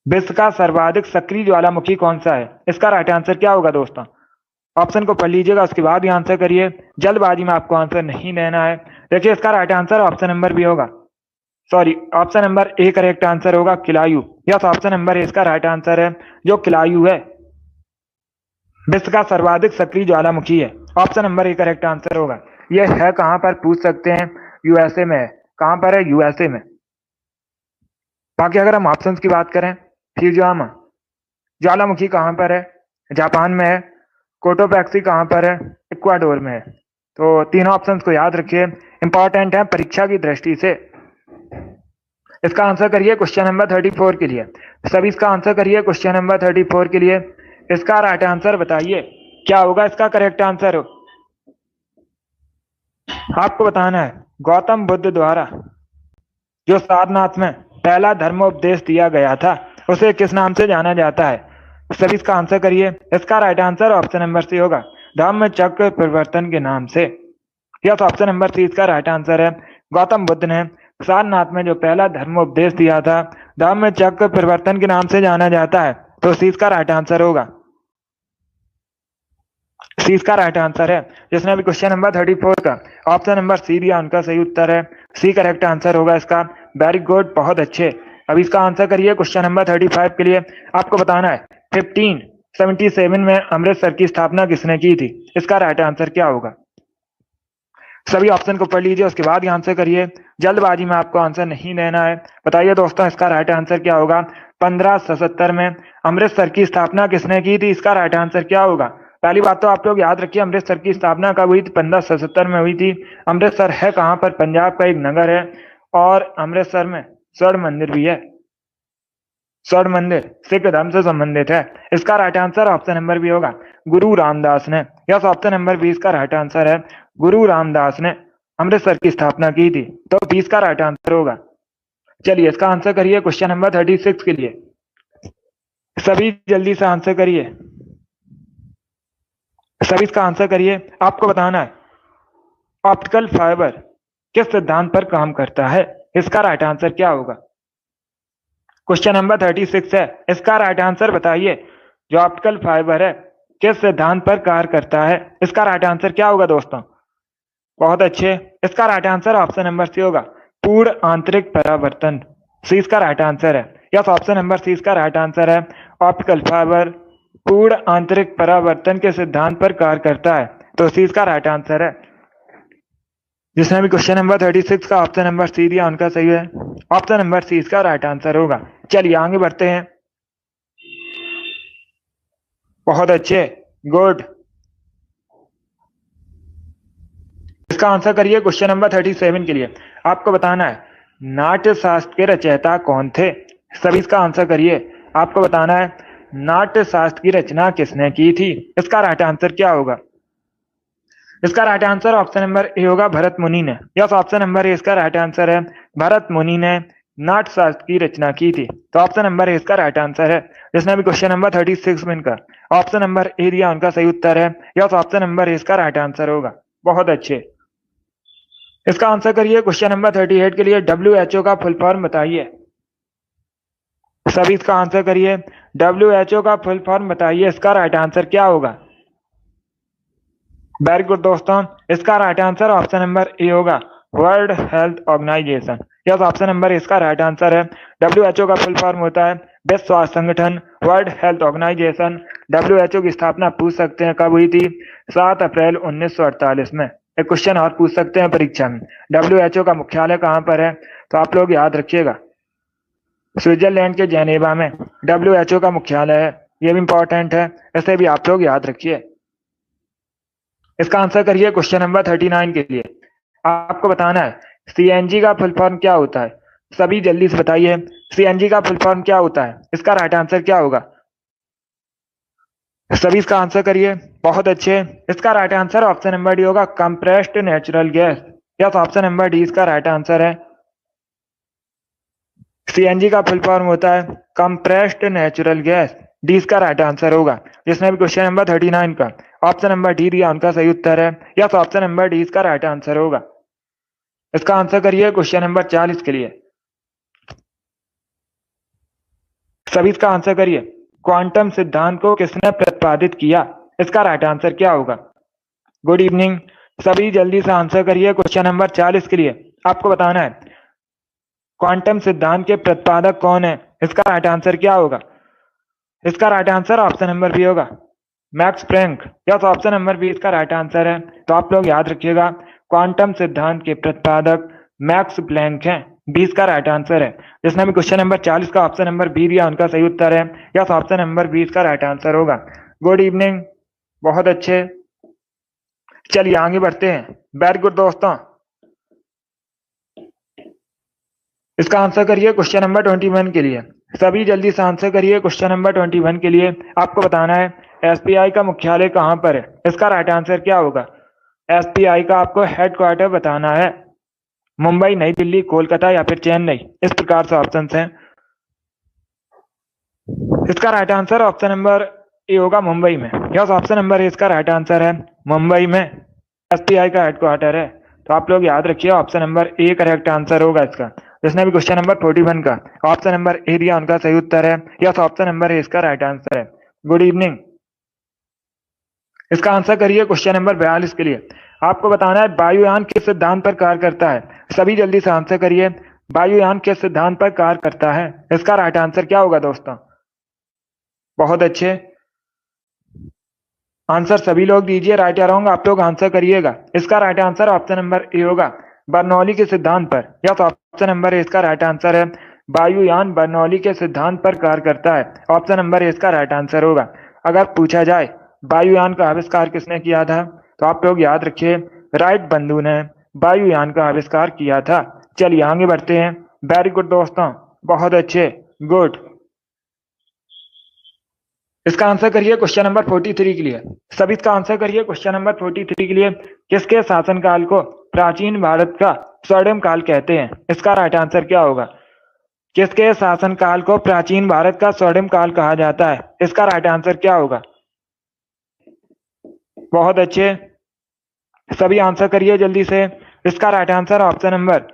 विश्व का सर्वाधिक सक्रिय ज्वालामुखी कौन सा है? इसका राइट आंसर क्या होगा दोस्तों? ऑप्शन को पढ़ लीजिएगा, उसके बाद ही आंसर करिए। जल्दबाजी में आपको आंसर नहीं देना है। देखिए, इसका right answer option number B होगा, sorry, option number A correct answer होगा, Kilauea. Yes, option number A इसका राइट आंसर है, जो किलायु है विश्व का सर्वाधिक सक्रिय ज्वालामुखी है। Option number A correct answer होगा। यह है कहां पर? पूछ सकते हैं, यूएसए में है। कहां पर है? यूएसए में। बाकी अगर हम ऑप्शंस की बात करें, फ्यूजियामा ज्वालामुखी कहां पर है? जापान में है। कोटोपैक्सी कहां पर है? इक्वाडोर में है। तो तीनों ऑप्शंस को याद रखिए, इंपॉर्टेंट है परीक्षा की दृष्टि से। इसका आंसर करिए क्वेश्चन नंबर 34 के लिए। सभी इसका आंसर करिए क्वेश्चन नंबर 34 के लिए। इसका राइट आंसर बताइए क्या होगा? इसका करेक्ट आंसर आपको बताना है। गौतम बुद्ध द्वारा जो सारनाथ में पहला धर्मोपदेश दिया गया था, उसे किस नाम से जाना जाता है? सभी इसका आंसर करिए। इसका right answer option number C होगा, धम्म चक्र प्रवर्तन के नाम से। यस, ऑप्शन नंबर सी इसका राइट आंसर है। गौतम बुद्ध ने सारनाथ में जो पहला धर्मोपदेश दिया था, धम्म चक्र प्रवर्तन के नाम से जाना जाता है। तो सी इसका राइट आंसर होगा, सी इसका राइट आंसर है। जिसने भी क्वेश्चन नंबर 34 का ऑप्शन नंबर सी दिया उनका सही उत्तर है, सी करेक्ट आंसर होगा इसका। वेरी गुड, बहुत अच्छे। अब इसका आंसर करिए क्वेश्चन नंबर 35 के लिए। आपको बताना है 1577 में अमृतसर की स्थापना किसने की थी? इसका राइट आंसर क्या होगा? सभी ऑप्शन को पढ़ लीजिए, उसके बाद ही आंसर करिए। जल्दबाजी में आपको आंसर नहीं देना है। बताइए दोस्तों, इसका राइट आंसर क्या होगा? 1577 में अमृतसर की स्थापना किसने की थी? इसका राइट आंसर क्या होगा? पहली बात तो आप लोग याद रखिए, अमृतसर की स्थापना कब हुई थी? 1577 में हुई थी। अमृतसर है कहां पर? पंजाब का एक नगर है, और अमृतसर में स्वर्ण मंदिर भी है। स्वर्ण मंदिर सिख धर्म से संबंधित है। इसका right answer option number B होगा, गुरु रामदास ने। यस, ऑप्शन नंबर बी इसका राइट आंसर है, गुरु रामदास ने अमृतसर की स्थापना की थी। तो 20 का राइट आंसर होगा। चलिए, इसका आंसर करिए क्वेश्चन नंबर 36 के लिए। सभी जल्दी से आंसर करिए, सभी इसका आंसर करिए। आपको बताना है ऑप्टिकल फाइबर किस सिद्धांत पर काम करता है? इसका राइट आंसर क्या होगा? क्वेश्चन नंबर 36 है, इसका राइट आंसर बताइए। जो ऑप्टिकल फाइबर है किस सिद्धांत पर कार्य करता है? इसका राइट आंसर क्या होगा दोस्तों? बहुत अच्छे, इसका right answer option number C होगा, पूर्ण आंतरिक परावर्तन। सी इसका राइट आंसर है। यस, ऑप्शन नंबर सी इसका राइट आंसर है। ऑप्टिकल फाइबर पूर्ण आंतरिक परावर्तन के सिद्धांत पर कार्य करता है। तो सी इसका राइट आंसर है। जिसने भी क्वेश्चन नंबर 36 का ऑप्शन नंबर सी दिया उनका सही है। ऑप्शन नंबर सी इसका राइट आंसर होगा। चलिए आगे बढ़ते हैं। बहुत अच्छे, गुड। इसका आंसर करिए क्वेश्चन नंबर 37 के लिए। आपको बताना है नाट्य शास्त्र के रचयिता कौन थे। सभी इसका आंसर करिए। आपको बताना है नाट्य शास्त्र की रचना किसने की थी। इसका राइट आंसर क्या होगा। इसका right answer option number A होगा भरत मुनि ने। यस, ऑप्शन नंबर ए इसका राइट आंसर है। भरत मुनि ने नाट्य शास्त्र की रचना की थी। तो ऑप्शन नंबर ए इसका राइट आंसर है। जिसने भी क्वेश्चन नंबर 36 में इनका ऑप्शन नंबर ए दिया उनका सही उत्तर है। यस, ऑप्शन नंबर ए इसका राइट आंसर होगा। बहुत अच्छे। इसका आंसर करिए क्वेश्चन नंबर 38 के लिए। WHO का फुल फॉर्म बताइए। सभी इसका आंसर करिए। WHO का फुल फॉर्म बताइए। इसका राइट आंसर क्या होगा। वेरी गुड दोस्तों, इसका right answer option number A होगा world health organization. Yes, option number इसका राइट आंसर है। WHO का फुल फॉर्म होता है विश्व स्वास्थ्य संगठन, वर्ल्ड हेल्थ ऑर्गेनाइजेशन। WHO की स्थापना पूछ सकते हैं कब हुई थी। 7 अप्रैल 1948 में। एक क्वेश्चन और पूछ सकते हैं परीक्षा में, WHO का मुख्यालय कहाँ पर है। तो आप लोग याद रखिएगा स्विट्जरलैंड के जेनेवा में WHO का मुख्यालय है। ये भी इंपॉर्टेंट है, इसे भी आप लोग याद रखिए। इसका आंसर करिए क्वेश्चन नंबर 39 के लिए। आपको बताना है CNG का फुल फॉर्म क्या होता है। सभी जल्दी से बताइए CNG का फुल फॉर्म क्या होता है। इसका राइट आंसर क्या होगा। सभी इसका आंसर करिए। बहुत अच्छे। इसका right answer option number D होगा compressed natural gas. Yes, option number D इसका राइट आंसर है। CNG का फुल फॉर्म होता है कंप्रेस्ड नेचुरल गैस। डी इसका राइट आंसर होगा। जिसने भी क्वेश्चन नंबर 39 का ऑप्शन नंबर डी दिया उनका सही उत्तर है। यस, ऑप्शन नंबर डी इसका राइट आंसर होगा। इसका आंसर करिए क्वेश्चन नंबर 40 के लिए। सभी इसका आंसर करिए। क्वांटम सिद्धांत को किसने प्रतिपादित किया। इसका राइट आंसर क्या होगा। Good evening. सभी जल्दी से आंसर करिए क्वेश्चन नंबर 40 के लिए। आपको बताना है क्वांटम सिद्धांत के प्रतिपादक कौन है। इसका राइट आंसर क्या होगा। इसका right answer option number B होगा Max Planck. Yes, option number B इसका राइट आंसर है। तो आप लोग याद रखिएगा क्वांटम सिद्धांत के प्रतिपादक मैक्स प्लैंक हैं। 20 का राइट आंसर है। जिसने भी क्वेश्चन नंबर 40 का ऑप्शन नंबर बी दिया उनका सही उत्तर है। यस, ऑप्शन नंबर 20 का राइट आंसर होगा। गुड इवनिंग, बहुत अच्छे। चलिए आगे बढ़ते हैं। वेरी गुड दोस्तों। इसका आंसर करिए क्वेश्चन नंबर 21 के लिए। सभी जल्दी से आंसर करिए क्वेश्चन नंबर 21 के लिए। आपको बताना है SBI का मुख्यालय कहां पर है। इसका राइट आंसर क्या होगा। SBI का आपको हेडक्वार्टर बताना है। मुंबई, नई दिल्ली, कोलकाता या फिर चेन्नई। इस प्रकार से ऑप्शन हैं। इसका right answer option number A होगा मुंबई में। यस, ऑप्शन नंबर ए इसका राइट आंसर है। मुंबई में SBI का हेडक्वार्टर है। तो आप लोग याद रखिए option number A correct answer होगा इसका। जिसने भी क्वेश्चन नंबर 41 का ऑप्शन नंबर ए दिया उनका सही उत्तर है। यस, ऑप्शन नंबर ए इसका राइट आंसर है। Good evening. इसका आंसर करिए क्वेश्चन नंबर 42 के लिए। आपको बताना है वायुयान किस सिद्धांत पर कार्य करता है। सभी जल्दी से आंसर करिए। वायुयान किस सिद्धांत पर कार्य करता है। इसका राइट आंसर क्या होगा दोस्तों। बहुत अच्छे आंसर सभी लोग दीजिए। राइट या रॉन्ग आप लोग आंसर करिएगा। इसका right answer option number A होगा बर्नौली के सिद्धांत पर। यस, ऑप्शन नंबर ए इसका राइट आंसर है। वायुयान बर्नौली के सिद्धांत पर कार्य करता है। ऑप्शन नंबर ए इसका राइट आंसर होगा। अगर पूछा जाए वायुयान का आविष्कार किसने किया था तो आप लोग याद रखिए राइट बंधु ने वायुयान का आविष्कार किया था। चलिए आगे बढ़ते हैं। वेरी गुड दोस्तों, बहुत अच्छे, गुड। इसका आंसर करिए क्वेश्चन नंबर 43 के लिए। सभी इसका आंसर करिए क्वेश्चन नंबर 43 के लिए। किसके शासनकाल को प्राचीन भारत का स्वर्णिम काल कहते हैं। इसका राइट आंसर क्या होगा। किसके शासनकाल को प्राचीन भारत का स्वर्णिम काल कहा जाता है। इसका राइट आंसर क्या होगा। बहुत अच्छे, सभी आंसर करिए जल्दी से। इसका right answer option number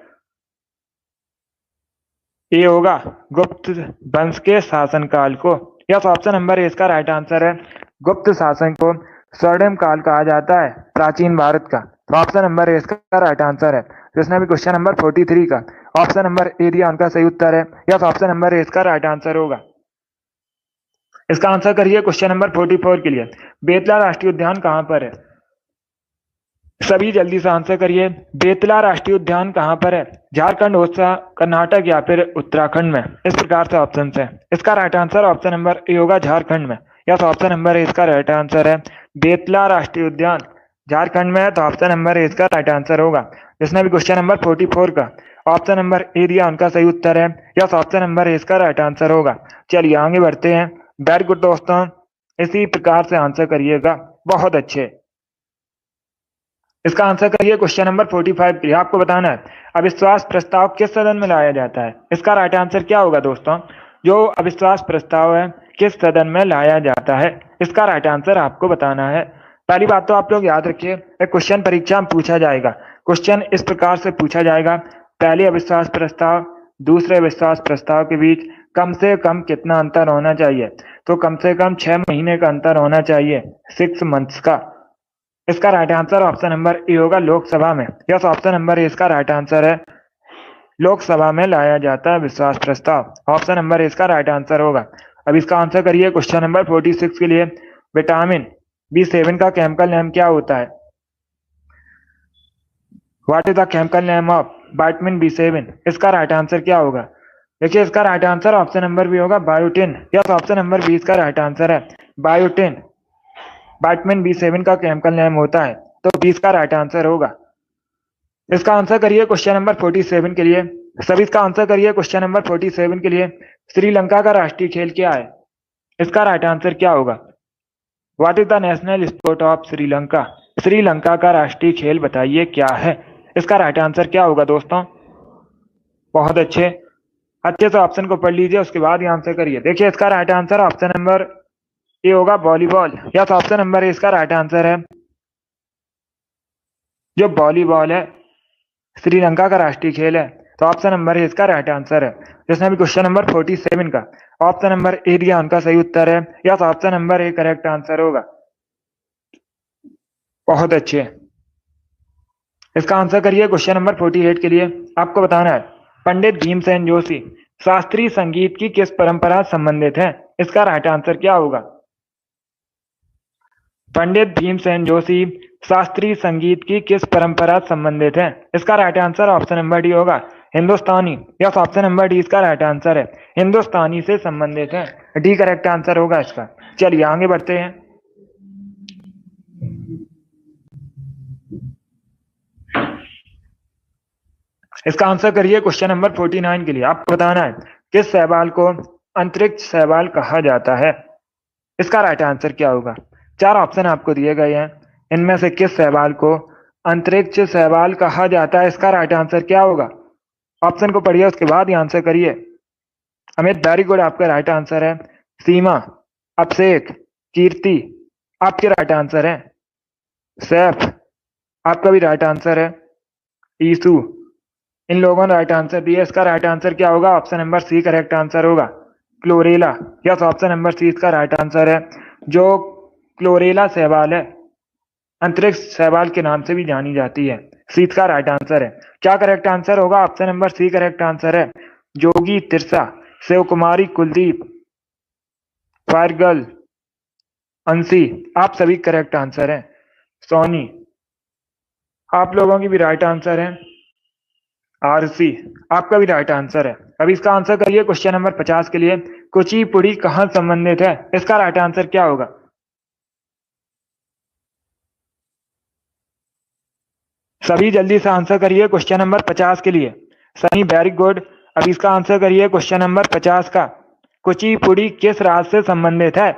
A होगा गुप्त वंश के शासनकाल को। यस, ऑप्शन नंबर ए इसका राइट आंसर है। गुप्त शासन को स्वर्णिम काल कहा जाता है प्राचीन भारत का। तो ऑप्शन नंबर ए इसका राइट आंसर है। जिसने भी क्वेश्चन नंबर 43 का ऑप्शन नंबर ए दिया उनका सही उत्तर है। यस, ऑप्शन नंबर ए इसका राइट आंसर होगा। इसका आंसर करिए क्वेश्चन नंबर 44 के लिए। बेतला राष्ट्रीय उद्यान कहां पर है। सभी जल्दी से आंसर करिए। बेतला राष्ट्रीय उद्यान कहां पर है। झारखंड, ओडिशा, कर्नाटक या फिर उत्तराखंड में। इस प्रकार से ऑप्शन है। इसका right answer option number A होगा झारखंड में। यस, ऑप्शन नंबर ए इसका राइट आंसर है। बेतला राष्ट्रीय उद्यान झारखंड में है, तो ऑप्शन नंबर ए इसका राइट आंसर होगा। जिसने भी क्वेश्चन नंबर 44 का ऑप्शन नंबर ए दिया उनका सही उत्तर है। यस, ऑप्शन नंबर ए इसका राइट आंसर होगा। चलिए आगे बढ़ते हैं। वेरी गुड दोस्तों, इसी प्रकार से आंसर करिएगा, बहुत अच्छे। इसका आंसर करिए क्वेश्चन नंबर 45 के लिए। आपको बताना है अविश्वास प्रस्ताव किस सदन में लाया जाता है। इसका राइट आंसर क्या होगा दोस्तों? जो अविश्वास प्रस्ताव है किस सदन में लाया जाता है, इसका राइट आंसर आपको बताना है। पहली बात तो आप लोग याद रखिए, एक क्वेश्चन परीक्षा में पूछा जाएगा। क्वेश्चन इस प्रकार से पूछा जाएगा, पहले अविश्वास प्रस्ताव दूसरे अविश्वास प्रस्ताव के बीच कम से कम कितना अंतर होना चाहिए? तो कम से कम 6 महीने का अंतर होना चाहिए, 6 मंथ्स का। इसका right answer option number A होगा, लोकसभा में। यस, ऑप्शन नंबर ए इसका राइट आंसर है। लोकसभा में लाया जाता है विश्वास प्रस्ताव, ऑप्शन नंबर ए इसका राइट आंसर होगा। अब इसका आंसर करिए क्वेश्चन नंबर 46 के लिए। विटामिन B7 का केमिकल नेम क्या होता है? What is the chemical name of vitamin B7? इसका राइट आंसर क्या होगा? देखिए इसका right answer option number B होगा, biotin. Yes, option number B इसका राइट आंसर है, बायोटिन। विटामिन B7 का केमिकल नेम होता है, तो 20 का राइट आंसर होगा। इसका आंसर करिए क्वेश्चन नंबर 47 के लिए। सभी इसका आंसर करिए क्वेश्चन नंबर 47 के लिए। श्रीलंका का राष्ट्रीय खेल क्या है? इसका राइट आंसर क्या होगा? What is the national sport of Sri Lanka? Sri Lanka का राष्ट्रीय खेल बताइए क्या है? इसका राइट आंसर क्या होगा दोस्तों? बहुत अच्छे से ऑप्शन को पढ़ लीजिए, उसके बाद ही आंसर करिए। देखिए इसका right answer option number A होगा, volleyball. Yes, option number A इसका राइट आंसर है। जो वॉलीबॉल है श्रीलंका का राष्ट्रीय खेल है, तो ऑप्शन नंबर ए इसका राइट आंसर है। जिसने भी क्वेश्चन नंबर 47 का ऑप्शन नंबर ए दिया उनका सही उत्तर है। यस, option number A correct answer होगा। बहुत अच्छे। इसका आंसर करिए क्वेश्चन नंबर 48 के लिए। आपको बताना है पंडित भीमसेन जोशी शास्त्रीय संगीत की किस परंपरा से संबंधित है? इसका राइट आंसर क्या होगा? पंडित भीमसेन जोशी शास्त्रीय संगीत की किस परंपरा से संबंधित है? इसका right answer option number D होगा, हिंदुस्तानी। यस, ऑप्शन नंबर डी इसका राइट आंसर है, हिंदुस्तानी से संबंधित है। डी करेक्ट आंसर होगा इसका। चलिए आगे बढ़ते हैं। इसका आंसर करिए क्वेश्चन नंबर 49 के लिए। आपको बताना है किस शैवाल को अंतरिक्ष शैवाल कहा जाता है? इसका राइट आंसर क्या होगा? 4 ऑप्शन आपको दिए गए हैं, इनमें से किस शैवाल को अंतरिक्ष शैवाल कहा जाता है? इसका राइट आंसर क्या होगा? ऑप्शन को पढ़िए, उसके बाद ही आंसर करिए। अमित, वेरी गुड, आपका राइट आंसर है। सीमा, अभिषेक, कीर्ति, आपके राइट आंसर है। सैफ, आपका भी राइट आंसर है। ईसु, इन लोगों ने राइट आंसर दिया। इसका राइट आंसर क्या होगा? Option number C correct answer होगा, chlorella. Yes, option number C इसका राइट आंसर है। जो क्लोरेला शैवाल है अंतरिक्ष शैवाल के नाम से भी जानी जाती है। सी इसका राइट आंसर है। क्या करेक्ट आंसर होगा? Option number C correct answer है। जोगी, तिरसा, शिव कुमारी, कुलदीप, फायरगर्ल, अंशी, आप सभी करेक्ट आंसर है। सोनी, आप लोगों की भी राइट आंसर है। आरसी, आपका भी राइट आंसर है। अब इसका आंसर करिए क्वेश्चन नंबर 50 के लिए। कुचिपुड़ी कहां संबंधित है? इसका राइट आंसर क्या होगा? सभी जल्दी से आंसर करिए क्वेश्चन नंबर 50 के लिए। Sunny, very good. अब इसका आंसर करिए क्वेश्चन नंबर 50 का। कुचिपुड़ी किस राज्य से संबंधित है?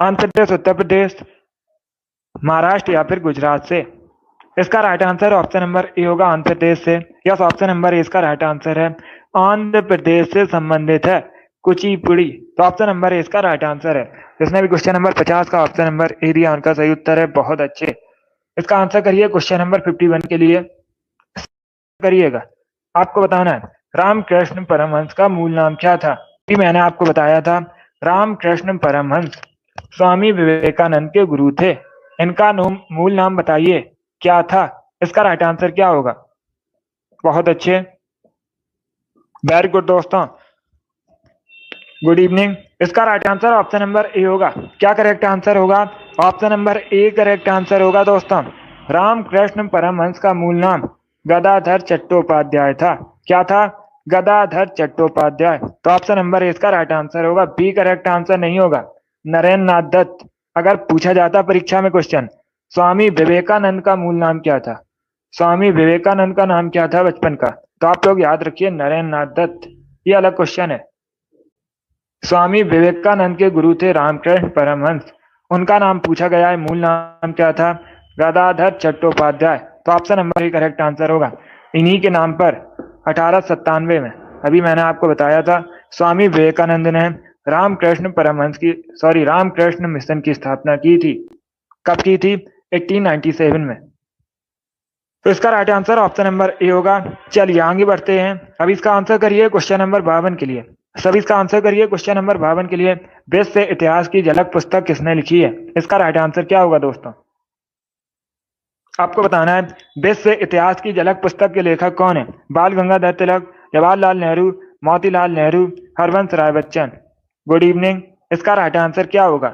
आंध्र प्रदेश, उत्तर प्रदेश, महाराष्ट्र या फिर गुजरात से? इसका right answer option number A होगा, आंध्र प्रदेश से। यस, ऑप्शन नंबर ए इसका राइट आंसर है। आंध्र प्रदेश से संबंधित है कुचिपुड़ी, तो ऑप्शन नंबर ए इसका राइट आंसर है। जिसने भी क्वेश्चन नंबर 50 का ऑप्शन नंबर ए दिया उनका सही उत्तर है, बहुत अच्छे। इसका आंसर करिए क्वेश्चन नंबर 51 के लिए। करिएगा, आपको बताना है रामकृष्ण परमहंस का मूल नाम क्या था? ये मैंने आपको बताया था, रामकृष्ण परमहंस स्वामी विवेकानंद के गुरु थे। इनका मूल नाम बताइए क्या था? इसका राइट आंसर क्या होगा? बहुत अच्छे, वेरी गुड दोस्तों, गुड इवनिंग। इसका right answer option number A होगा। क्या करेक्ट आंसर होगा? Option number A correct answer होगा दोस्तों। रामकृष्ण परमहंस का मूल नाम गदाधर चट्टोपाध्याय था। क्या था? गदाधर चट्टोपाध्याय। तो ऑप्शन नंबर ए इसका राइट आंसर होगा। बी करेक्ट आंसर नहीं होगा। नरेंद्र नाथ दत्त। अगर पूछा जाता परीक्षा में क्वेश्चन, स्वामी विवेकानंद का मूल नाम क्या था, स्वामी विवेकानंद का नाम क्या था बचपन का, तो आप लोग याद रखिए नरेंद्र नाथ दत्त। ये अलग क्वेश्चन है। स्वामी विवेकानंद के गुरु थे रामकृष्ण परमहंस। उनका नाम पूछा गया है, मूल नाम क्या था, गदाधर चट्टोपाध्याय। तो ऑप्शन नंबर ही करेक्ट आंसर होगा। इन्हीं के नाम पर 1897 में, अभी मैंने आपको बताया था, स्वामी विवेकानंद ने रामकृष्ण मिशन की स्थापना की थी। कब की थी? 1897 में। तो इसका right answer option number A होगा। चलिए आगे बढ़ते हैं। अब इसका आंसर करिए क्वेश्चन नंबर 52 के लिए। सभी इसका आंसर करिए क्वेश्चन नंबर 52 के लिए। वेद से इतिहास की झलक पुस्तक किसने लिखी है? इसका राइट आंसर क्या होगा दोस्तों? आपको बताना है वेद से इतिहास की झलक पुस्तक के लेखक कौन है? बाल गंगाधर तिलक, जवाहरलाल नेहरू, मोतीलाल नेहरू, हरवंश राय बच्चन। Good evening. इसका राइट आंसर क्या होगा?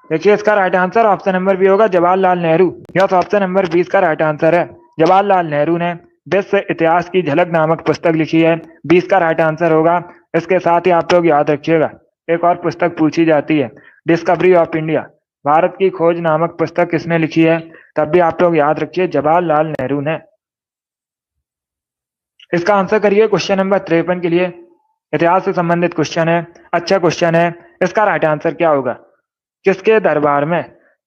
देखिए इसका right answer option number B होगा, Jawaharlal Nehru. Yes, option number 20 का राइट आंसर है। जवाहरलाल नेहरू ने वेद से इतिहास की झलक नामक पुस्तक लिखी है। 20 का राइट आंसर होगा। इसके साथ ही आप लोग याद रखिएगा, एक और पुस्तक पूछी जाती है, डिस्कवरी ऑफ इंडिया, भारत की खोज नामक पुस्तक किसने लिखी है? तब भी आप लोग याद रखिए जवाहरलाल नेहरू ने। इसका आंसर करिए क्वेश्चन नंबर 53 के लिए। इतिहास से संबंधित क्वेश्चन है, अच्छा क्वेश्चन है। इसका राइट आंसर क्या होगा? किसके दरबार में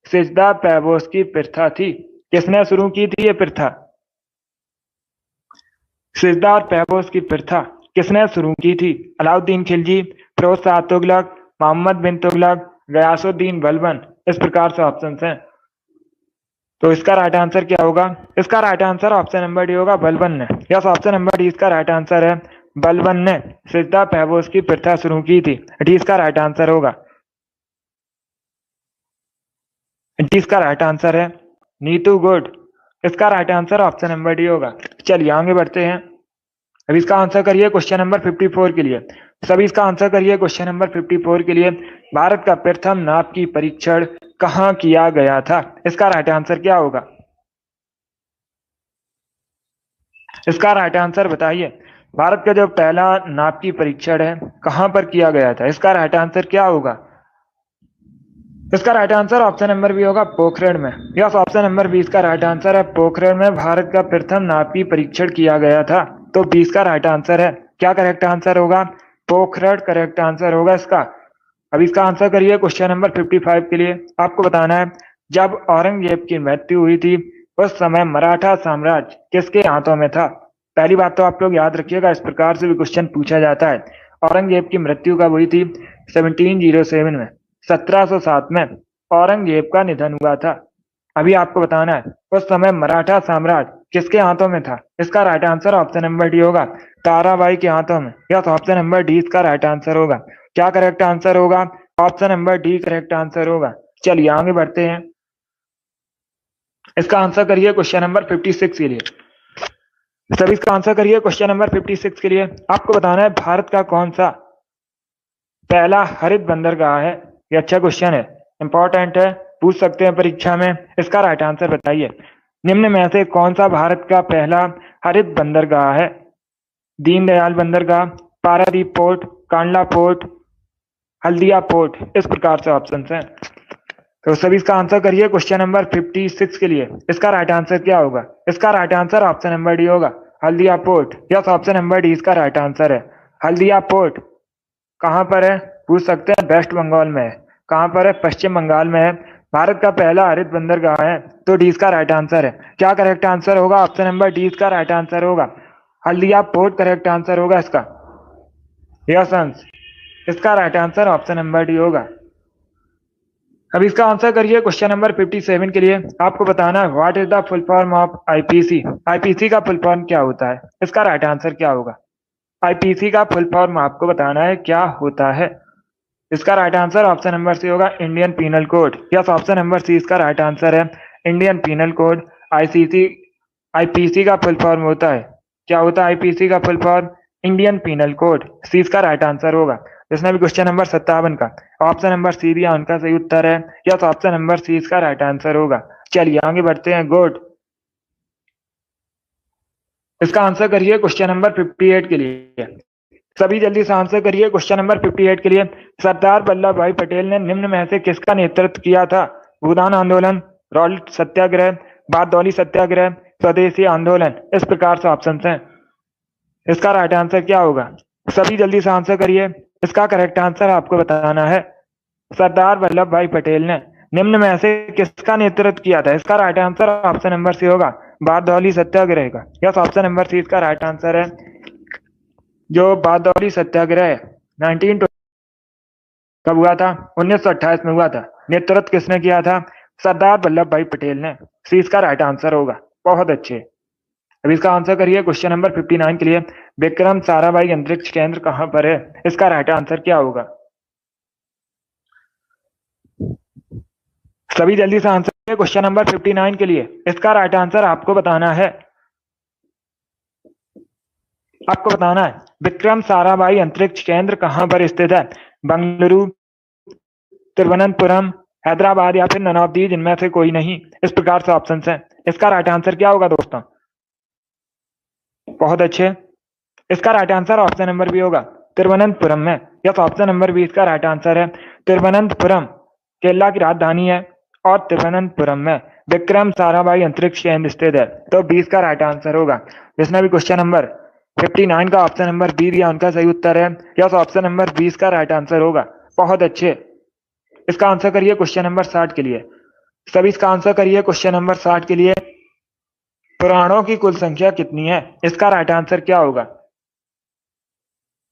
सिजदा पैबोस की प्रथा थी? किसने शुरू की थी ये प्रथा? सिजदा और पैबोस की प्रथा किसने शुरू की थी? अलाउद्दीन खिलजी, फिरोज शाह तुगलक, मोहम्मद बिन तुगलक, गयासुद्दीन बलबन। इस प्रकार से ऑप्शन हैं। तो इसका राइट आंसर क्या होगा? इसका right answer option number D होगा, बलबन ने। यस, ऑप्शन नंबर डी इसका राइट आंसर है। बलबन ने सिजदा पैबोस की प्रथा शुरू की थी। डी इसका राइट आंसर होगा। डी इसका राइट आंसर है। नीतू गुड। इसका right answer option number D होगा। चलिए आगे बढ़ते हैं। अब इसका आंसर करिए क्वेश्चन नंबर 54 के लिए। सभी इसका आंसर करिए क्वेश्चन नंबर 54 के लिए। भारत का प्रथम नाप की परीक्षण कहाँ किया गया था? इसका राइट आंसर क्या होगा? इसका राइट आंसर बताइए। भारत का जो पहला नाप की परीक्षण है कहाँ पर किया गया था? इसका राइट आंसर क्या होगा? इसका right answer option number B होगा, पोखरण में। यस, ऑप्शन नंबर 20 का राइट आंसर है। पोखरण में भारत का प्रथम नाप की परीक्षण किया गया था। तो 20 का राइट आंसर है। क्या करेक्ट आंसर होगा? पोखरण करेक्ट आंसर होगा इसका। अब इसका आंसर करिए क्वेश्चन नंबर 55 के लिए। आपको बताना है जब औरंगजेब की मृत्यु हुई थी उस समय मराठा साम्राज्य किसके हाथों में था? पहली बात तो आप लोग याद रखिएगा, इस प्रकार से भी क्वेश्चन पूछा जाता है। औरंगजेब की मृत्यु कब हुई थी? 1707 में, 1707 में औरंगजेब का निधन हुआ था। अभी आपको बताना है उस समय मराठा साम्राज्य किसके हाथों में था? इसका right answer option number D होगा, ताराबाई के हाथों में। यस, ऑप्शन नंबर डी इसका राइट आंसर होगा। क्या करेक्ट आंसर होगा? Option number D correct answer होगा। चलिए आगे बढ़ते हैं। इसका आंसर करिए क्वेश्चन नंबर 56 के लिए। सभी इसका आंसर करिए क्वेश्चन नंबर 56 के लिए। आपको बताना है भारत का कौन सा पहला हरित बंदरगाह है? ये अच्छा क्वेश्चन है, इंपॉर्टेंट है, पूछ सकते हैं परीक्षा में। इसका राइट आंसर बताइए। निम्न में से कौन सा भारत का पहला हरित बंदरगाह है? दीनदयाल बंदरगाह, Paradip port, Kandla port, Haldia port. इस प्रकार से ऑप्शन हैं। तो सभी इसका आंसर करिए क्वेश्चन नंबर 56 के लिए। इसका राइट आंसर क्या होगा? इसका right answer option number D होगा, Haldia port. Yes, option number D इसका राइट आंसर है। हल्दिया पोर्ट कहाँ पर है? पूछ सकते हैं। वेस्ट बंगाल में है। कहाँ पर है? पश्चिम बंगाल में है। भारत का पहला हरित बंदरगाह है। तो डी इसका राइट आंसर है। क्या करेक्ट आंसर होगा? ऑप्शन नंबर डी इसका राइट आंसर होगा, हल्दिया पोर्ट करेक्ट आंसर होगा इसका। यस अंश, इसका right answer option number D होगा। अब इसका आंसर करिए क्वेश्चन नंबर 57 के लिए। आपको बताना है what is the full form of IPC? IPC का फुल फॉर्म क्या होता है? इसका राइट आंसर क्या होगा? आईपीसी का फुल फॉर्म आपको बताना है क्या होता है। इसका right answer option number C होगा, Indian penal code. Yes, option number C इसका राइट आंसर है, Indian penal code. ICC IPC का फुल फॉर्म होता है, क्या होता है आईपीसी का full form? Indian penal code. C इसका राइट आंसर होगा। जिसने भी क्वेश्चन नंबर 57 का ऑप्शन नंबर सी दिया उनका सही उत्तर है। यस, ऑप्शन नंबर सी इसका राइट आंसर होगा। चलिए आगे बढ़ते हैं। गुड। इसका आंसर करिए क्वेश्चन नंबर 58 के लिए। सभी जल्दी से आंसर करिए क्वेश्चन नंबर 58 के लिए। सरदार वल्लभ भाई पटेल ने निम्न में से किसका नेतृत्व किया था? भूदान आंदोलन, रॉल्ट सत्याग्रह, बारदौली सत्याग्रह, स्वदेशी आंदोलन। इस प्रकार से ऑप्शन हैं। इसका राइट आंसर क्या होगा? सभी जल्दी से आंसर करिए। इसका करेक्ट आंसर आपको बताना है। सरदार वल्लभ भाई पटेल ने निम्न में से किसका नेतृत्व किया था? इसका right answer option number C होगा, बारदौली सत्याग्रह का। यस, ऑप्शन नंबर सी इसका राइट आंसर है। जो बारदौली सत्याग्रह 19 कब हुआ था? 1928 में हुआ था। नेतृत्व किसने किया था? सरदार वल्लभ भाई पटेल ने। सी इसका राइट आंसर होगा। बहुत अच्छे। अब इसका आंसर करिए क्वेश्चन नंबर 59 के लिए। विक्रम साराभाई अंतरिक्ष केंद्र कहां पर है? इसका राइट आंसर क्या होगा? सभी जल्दी से आंसर करिए क्वेश्चन नंबर 59 के लिए। इसका राइट आंसर आपको बताना है। आपको बताना है विक्रम साराभाई अंतरिक्ष केंद्र कहां पर स्थित है? बंगलुरु, तिरुवनंतपुरम, हैदराबाद या फिर ननौदी, जिनमें से कोई नहीं। इस प्रकार से ऑप्शन है। इसका राइट आंसर क्या होगा दोस्तों? बहुत अच्छे। इसका right answer option number B होगा, तिरुवनंतपुरम में। यस, ऑप्शन नंबर बी इसका राइट आंसर है। तिरुवनंतपुरम केरला की राजधानी है और तिरुवनंतपुरम में विक्रम साराभाई अंतरिक्ष केंद्र स्थित है। तो 20 का राइट आंसर होगा। जिसने भी क्वेश्चन नंबर 59 का ऑप्शन नंबर बी दिया उनका सही उत्तर है। यस, ऑप्शन नंबर 20 का राइट आंसर होगा। बहुत अच्छे। इसका आंसर करिए क्वेश्चन नंबर 60 के लिए। सभी इसका आंसर करिए क्वेश्चन नंबर 60 के लिए। पुराणों की कुल संख्या कितनी है? इसका राइट आंसर क्या होगा?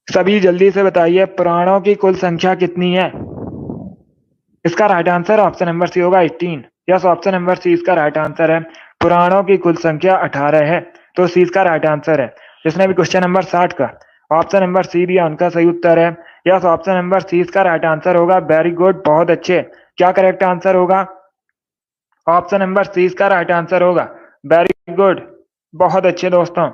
सभी जल्दी से बताइए, पुराणों की कुल संख्या कितनी है? इसका right answer option number C होगा, 18। यस, ऑप्शन नंबर सी इसका राइट आंसर है। पुराणों की कुल संख्या 18 है। तो सी इसका राइट आंसर है। जिसने भी क्वेश्चन नंबर 60 का ऑप्शन नंबर सी दिया उनका सही उत्तर है। यस, ऑप्शन नंबर सी इसका राइट आंसर होगा। वेरी गुड, बहुत अच्छे। क्या करेक्ट आंसर होगा? ऑप्शन नंबर सी इसका राइट आंसर होगा। वेरी गुड, बहुत अच्छे दोस्तों।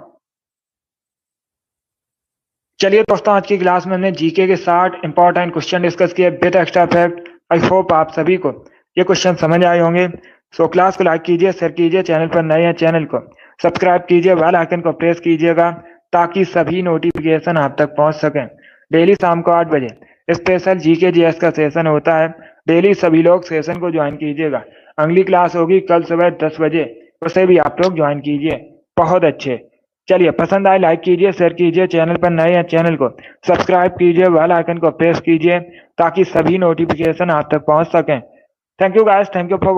चलिए दोस्तों, आज की क्लास में हमने जीके के 60 इंपॉर्टेंट क्वेश्चन डिस्कस किए with extra fact. I hope आप सभी को ये क्वेश्चन समझ आए होंगे। सो क्लास को लाइक कीजिए, शेयर कीजिए, चैनल पर नए हैं चैनल को सब्सक्राइब कीजिए, बेल आइकन को प्रेस कीजिएगा ताकि सभी नोटिफिकेशन आप तक पहुंच सकें। डेली शाम को 8 बजे स्पेशल जीके जीएस का सेशन होता है। डेली सभी लोग सेशन को ज्वाइन कीजिएगा। अगली क्लास होगी कल सुबह 10 बजे, उसे भी आप लोग ज्वाइन कीजिए। बहुत अच्छे। चलिए, पसंद आए लाइक कीजिए, शेयर कीजिए, चैनल पर नए हैं चैनल को सब्सक्राइब कीजिए, बेल आइकन को प्रेस कीजिए ताकि सभी नोटिफिकेशन आप तक पहुंच सकें। Thank you guys, thank you for